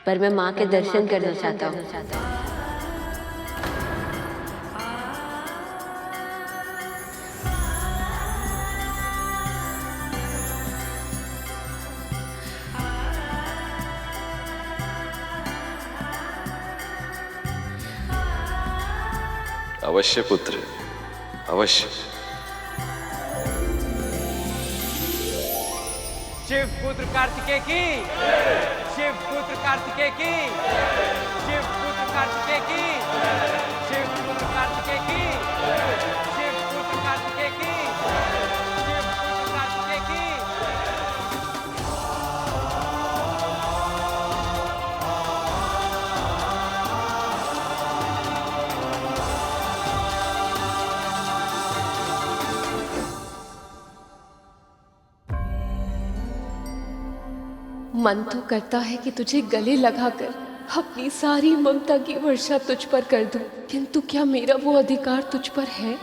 पर मैं माँ के दर्शन करना चाहता हूँ। अवश्य पुत्र, अवश्य। शिव पुत्र कार्तिकेय की, शिव पुत्र कार्तिकेय की, शिव पुत्र कार्तिकेय की, शिव पुत्र कार्तिकेय की, शिव पुत्र कार्तिकेय की, शिव पुत्र कार्तिकेय की। मन तो करता है कि तुझे गले लगाकर अपनी सारी ममता की वर्षा तुझ पर कर दूं, किंतु क्या मेरा वो अधिकार तुझ पर है?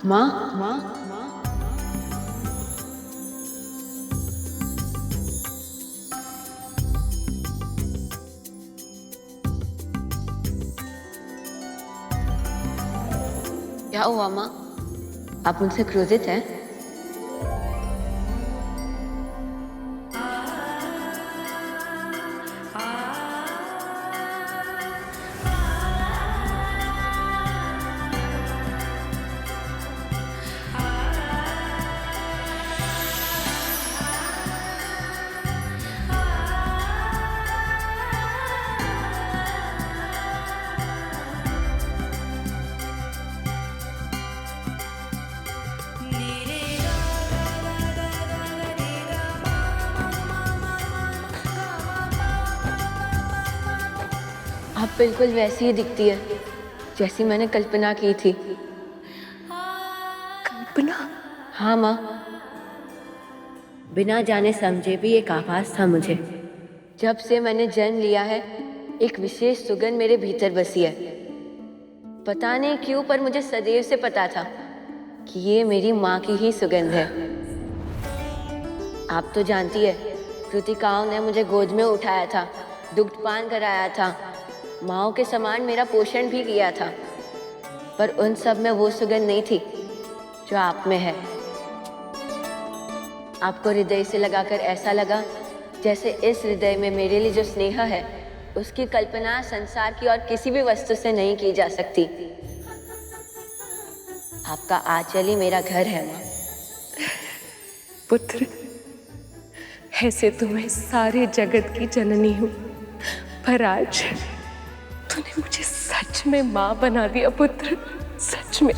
माँ, क्या हुआ माँ? आप मुझसे क्रोधित हैं? आप बिल्कुल वैसी ही दिखती है जैसी मैंने कल्पना की थी। कल्पना? हाँ माँ, बिना जाने समझे भी एक आभास था मुझे। जब से मैंने जन्म लिया है एक विशेष सुगंध मेरे भीतर बसी है। पता नहीं क्यों, पर मुझे सदैव से पता था कि ये मेरी माँ की ही सुगंध है। आप तो जानती है, कृतिकाओं ने मुझे गोद में उठाया था, दुग्धपान कराया था, माँओं के समान मेरा पोषण भी किया था, पर उन सब में वो सुगंध नहीं थी जो आप में है। आपको हृदय से लगाकर ऐसा लगा जैसे इस हृदय में मेरे लिए जो स्नेह है उसकी कल्पना संसार की और किसी भी वस्तु से नहीं की जा सकती। आपका आंचल ही मेरा घर है माँ। पुत्र, ऐसे तो मैं सारे जगत की जननी हूँ, पर आज तूने मुझे सच में माँ बना दिया पुत्र, सच में।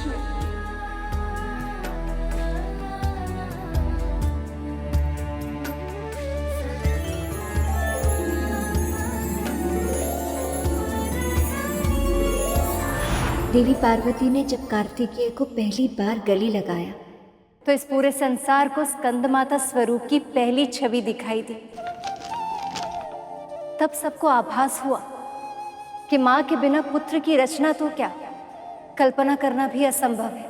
देवी पार्वती ने जब कार्तिकेय को पहली बार गले लगाया तो इस पूरे संसार को स्कंद माता स्वरूप की पहली छवि दिखाई दी। तब सबको आभास हुआ कि माँ के बिना पुत्र की रचना तो क्या, कल्पना करना भी असंभव है।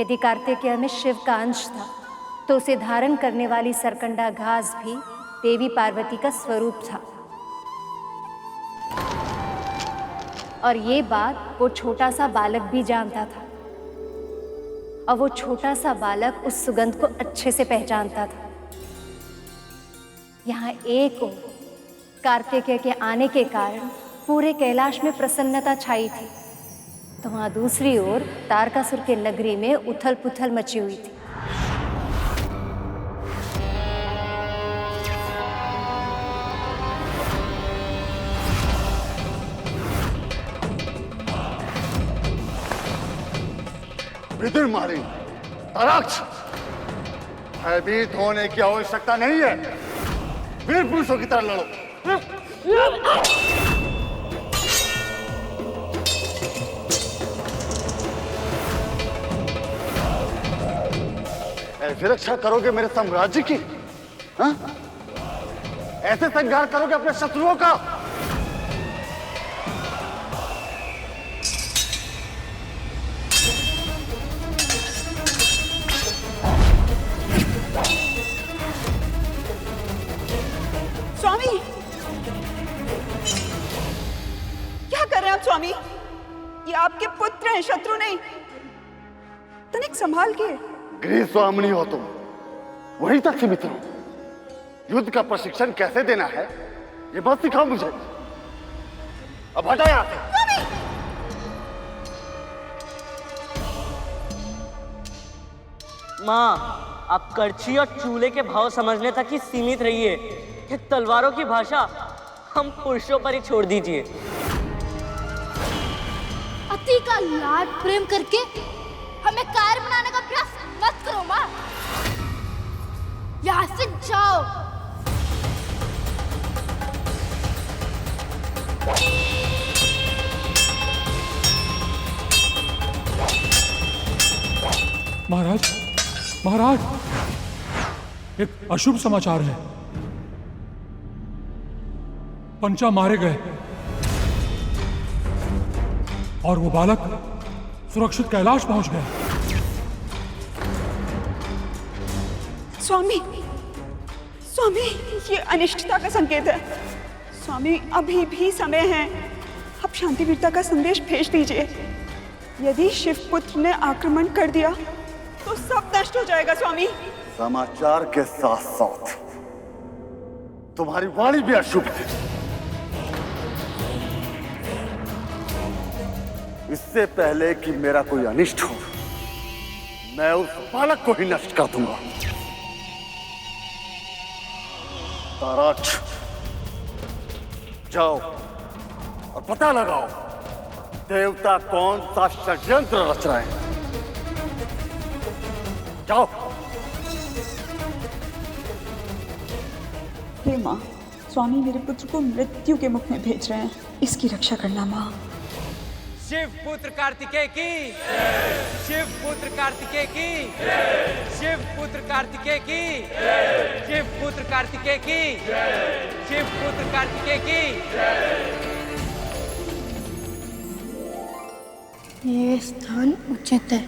यदि कार्तिकेय में शिव का अंश था तो उसे धारण करने वाली सरकंडा घास भी देवी पार्वती का स्वरूप था। और ये बात वो छोटा सा बालक भी जानता था, और वो छोटा सा बालक उस सुगंध को अच्छे से पहचानता था। यहाँ एक ओर कार्तिकेय के आने के कारण पूरे कैलाश में प्रसन्नता छाई थी, तो वहाँ दूसरी ओर तारकासुर के नगरी में उथल पुथल मची हुई थी। विदुर मारी, ताराक्ष, भयभीत होने की आवश्यकता नहीं है। वीर पुरुषों की तरह लड़ो। ऐसे रक्षा करोगे मेरे साम्राज्य की? हाँ? ऐसे संहार करोगे अपने शत्रुओं का? स्वामी, क्या कर रहे हैं आप स्वामी? ये आपके पुत्र हैं, शत्रु नहीं। संभाल के। गृह स्वामिनी हो तुम, वहीं तक सीमित रहो। युद्ध का प्रशिक्षण कैसे देना है ये मत सिखाओ मुझे। अब हटा यहाँ से। माँ, आप करछी और चूल्हे के भाव समझने तक ही सीमित रहिए। ये तलवारों की भाषा हम पुरुषों पर ही छोड़ दीजिए। अति का लाड प्रेम करके हमें कायर बनाने का प्रयास मत करो माँ। यहाँ से जाओ। महाराज, महाराज, एक अशुभ समाचार है। पंचा मारे गए और वो बालक सुरक्षित कैलाश पहुंच गया। स्वामी, स्वामी, ये अनिष्टता का संकेत है। स्वामी, अभी भी समय है। आप शांतिवीरता का संदेश भेज दीजिए। यदि शिवपुत्र ने आक्रमण कर दिया तो सब नष्ट हो जाएगा। स्वामी, समाचार के साथ साथ तुम्हारी वाणी भी अशुभ है। इससे पहले कि मेरा कोई अनिष्ट हो, मैं उस बालक को ही नष्ट कर दूंगा। ताराक्ष, जाओ और पता लगाओ देवता कौन सा षड्यंत्र रच रहे हैं। जाओ। हे माँ, स्वामी मेरे पुत्र को मृत्यु के मुख में भेज रहे हैं। इसकी रक्षा करना माँ। शिव पुत्र कार्तिकेय की, शिव पुत्र कार्तिकेय की, शिव पुत्र कार्तिकेय की, शिव पुत्र कार्तिकेय की, शिव पुत्र कार्तिकेय की। ये स्थान उचित है।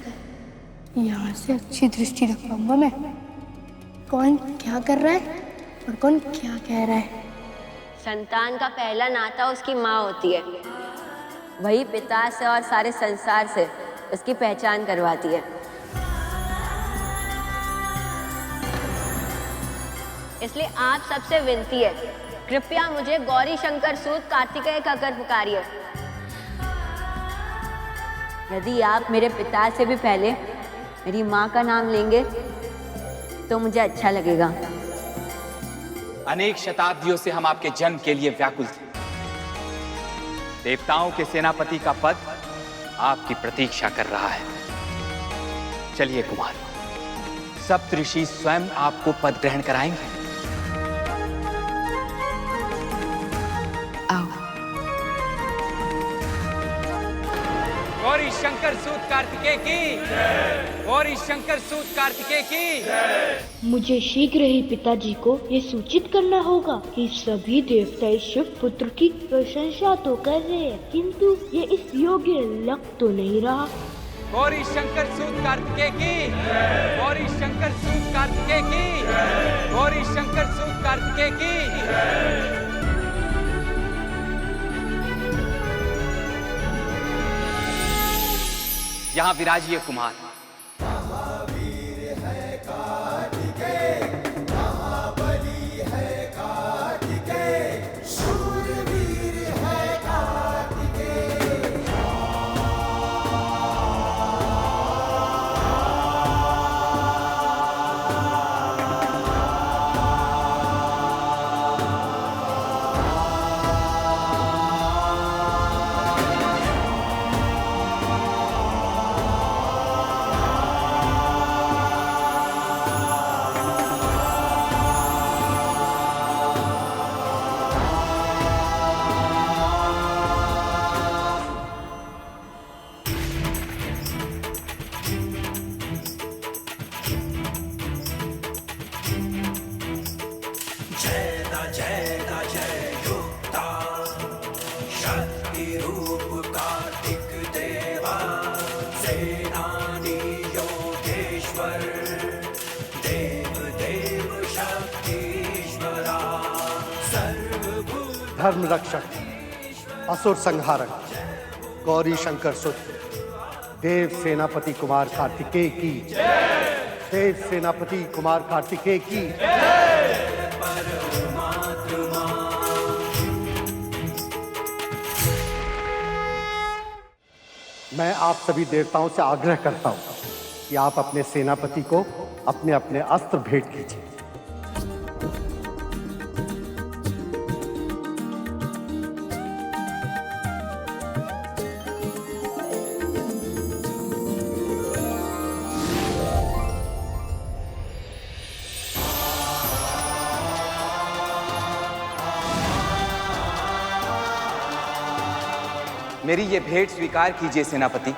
यहाँ से अच्छी दृष्टि रख पाऊंगा मैं। कौन क्या कर रहा है और कौन क्या कह रहा है। संतान का पहला नाता उसकी माँ होती है। वही पिता से और सारे संसार से उसकी पहचान करवाती है। इसलिए आप सबसे विनती है, कृपया मुझे गौरी शंकर सूत कार्तिकेय कहकर पुकारिए। यदि आप मेरे पिता से भी पहले मेरी माँ का नाम लेंगे तो मुझे अच्छा लगेगा। अनेक शताब्दियों से हम आपके जन्म के लिए व्याकुल थे। देवताओं के सेनापति का पद आपकी प्रतीक्षा कर रहा है। चलिए कुमार, सप्तऋषि स्वयं आपको पद ग्रहण कराएंगे। गौरी शंकर सूत कार्तिकेय की, गौरी शंकर सूत कार्तिकेय की। मुझे शीघ्र ही पिताजी को ये सूचित करना होगा कि सभी देवता इस शिव पुत्र की प्रशंसा तो कर रहे हैं, किंतु ये इस योग्य लग तो नहीं रहा। गौरी शंकर सूत कार्तिकेय की, गौरी शंकर सूत कार्तिकेय की, गौरी शंकर सूत कार्तिकेय की। यहाँ विराजिए कुमार। धर्म रक्षक, असुर संहारक, गौरी शंकर सुत, देव सेनापति कुमार कार्तिकेय की देव सेनापति कुमार कार्तिकेय की मैं आप सभी देवताओं से आग्रह करता हूं कि आप अपने सेनापति को अपने अपने अस्त्र भेंट कीजिए। मेरी ये भेंट स्वीकार कीजिए सेनापति।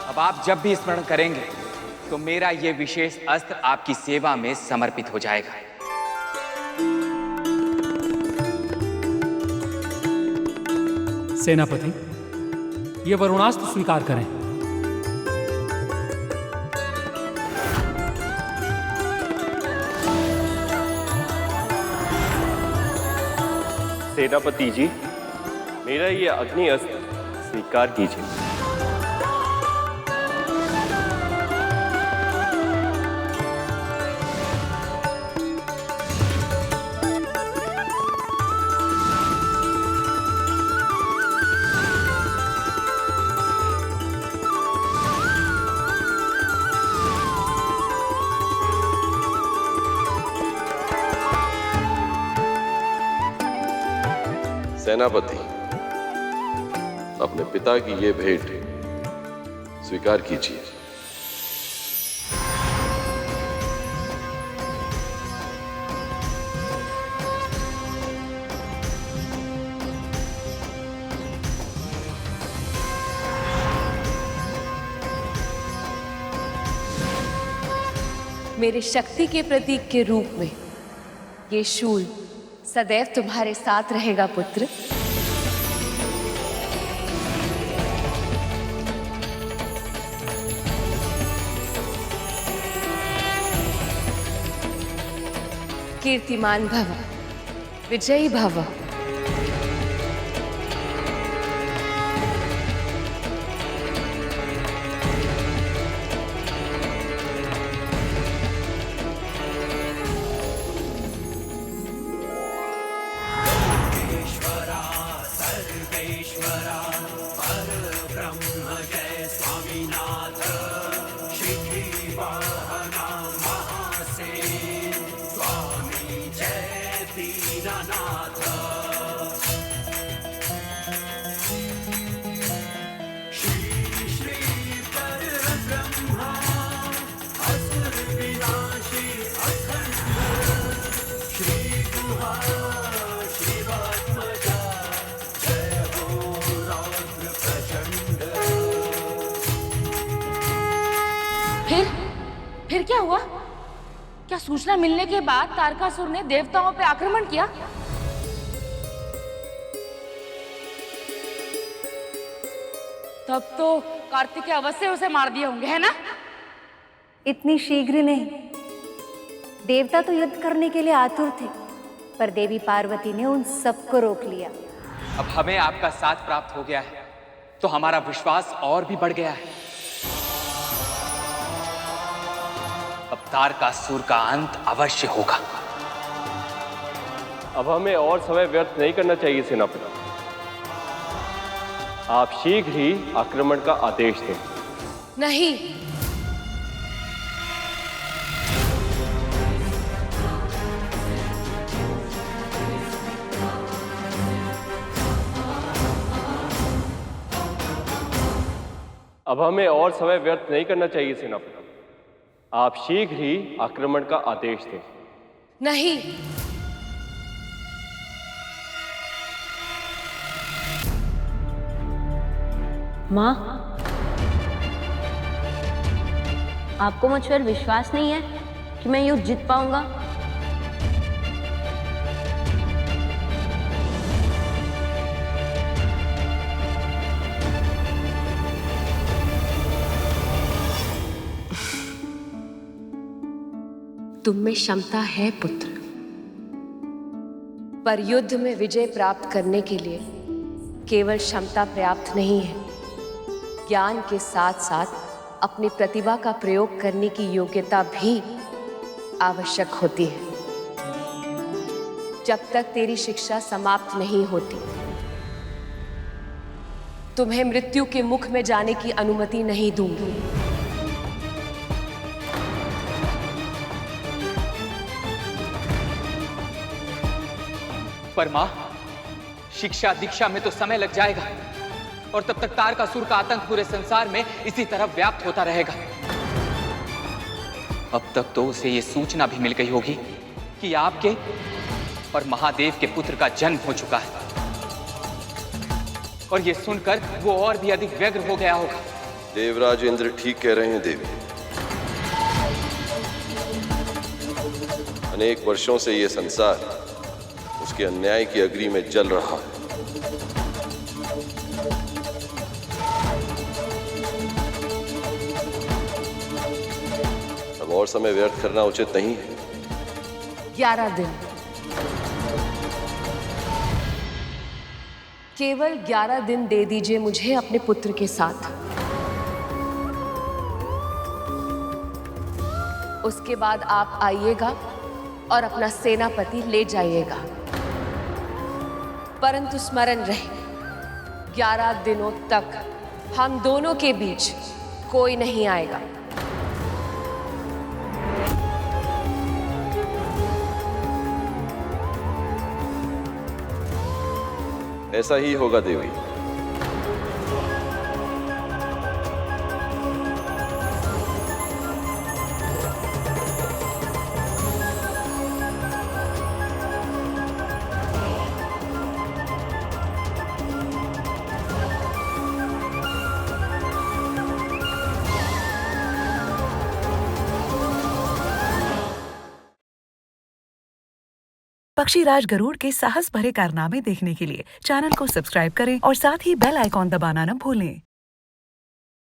अब आप जब भी स्मरण करेंगे तो मेरा ये विशेष अस्त्र आपकी सेवा में समर्पित हो जाएगा। सेनापति, ये वरुणास्त्र स्वीकार करें। सेनापति जी, मेरा ये अग्नि अस्त्र स्वीकार कीजिए। सेनापति, अपने पिता की ये भेंट स्वीकार कीजिए। मेरे शक्ति के प्रतीक के रूप में ये शूल सदैव तुम्हारे साथ रहेगा पुत्र। कीर्तिमान भव, विजयी भव। फिर क्या हुआ? क्या सूचना मिलने के बाद तारकासुर ने देवताओं पे आक्रमण किया? तब तो कार्तिकेय अवश्य उसे मार दिए होंगे, है ना? इतनी शीघ्र नहीं। देवता तो युद्ध करने के लिए आतुर थे, पर देवी पार्वती ने उन सबको रोक लिया। अब हमें आपका साथ प्राप्त हो गया है तो हमारा विश्वास और भी बढ़ गया है। अब तारकासुर का अंत अवश्य होगा। अब हमें और समय व्यर्थ नहीं करना चाहिए सेनापति। आप शीघ्र ही आक्रमण का आदेश दें। नहीं, अब हमें और समय व्यर्थ नहीं करना चाहिए सेनापति। आप शीघ्र ही आक्रमण का आदेश दें। नहीं, माँ, आपको मुझ पर विश्वास नहीं है कि मैं युद्ध जीत पाऊंगा? तुम में क्षमता है पुत्र, पर युद्ध में विजय प्राप्त करने के लिए केवल क्षमता पर्याप्त नहीं है। ज्ञान के साथ साथ अपनी प्रतिभा का प्रयोग करने की योग्यता भी आवश्यक होती है। जब तक तेरी शिक्षा समाप्त नहीं होती, तुम्हें मृत्यु के मुख में जाने की अनुमति नहीं दूंगी। पर मां, शिक्षा दीक्षा में तो समय लग जाएगा और तब तक तारकासुर का आतंक पूरे संसार में इसी तरह व्याप्त होता रहेगा। अब तक तो उसे यह सूचना भी मिल गई होगी कि आपके और महादेव के पुत्र का जन्म हो चुका है, और यह सुनकर वो और भी अधिक व्यग्र हो गया होगा। देवराज इंद्र ठीक कह रहे हैं देवी। अनेक वर्षों से यह संसार उसके अन्याय की अग्नि में जल रहा है। अब और समय व्यर्थ करना उचित नहीं है। 11 दिन, केवल 11 दिन दे दीजिए मुझे अपने पुत्र के साथ। उसके बाद आप आइएगा और अपना सेनापति ले जाइएगा, परंतु स्मरण रहे 11 दिनों तक हम दोनों के बीच कोई नहीं आएगा। ऐसा ही होगा देवी। पक्षीराज गरुड़ के साहस भरे कारनामे देखने के लिए चैनल को सब्सक्राइब करें और साथ ही बेल आइकॉन दबाना न भूलें।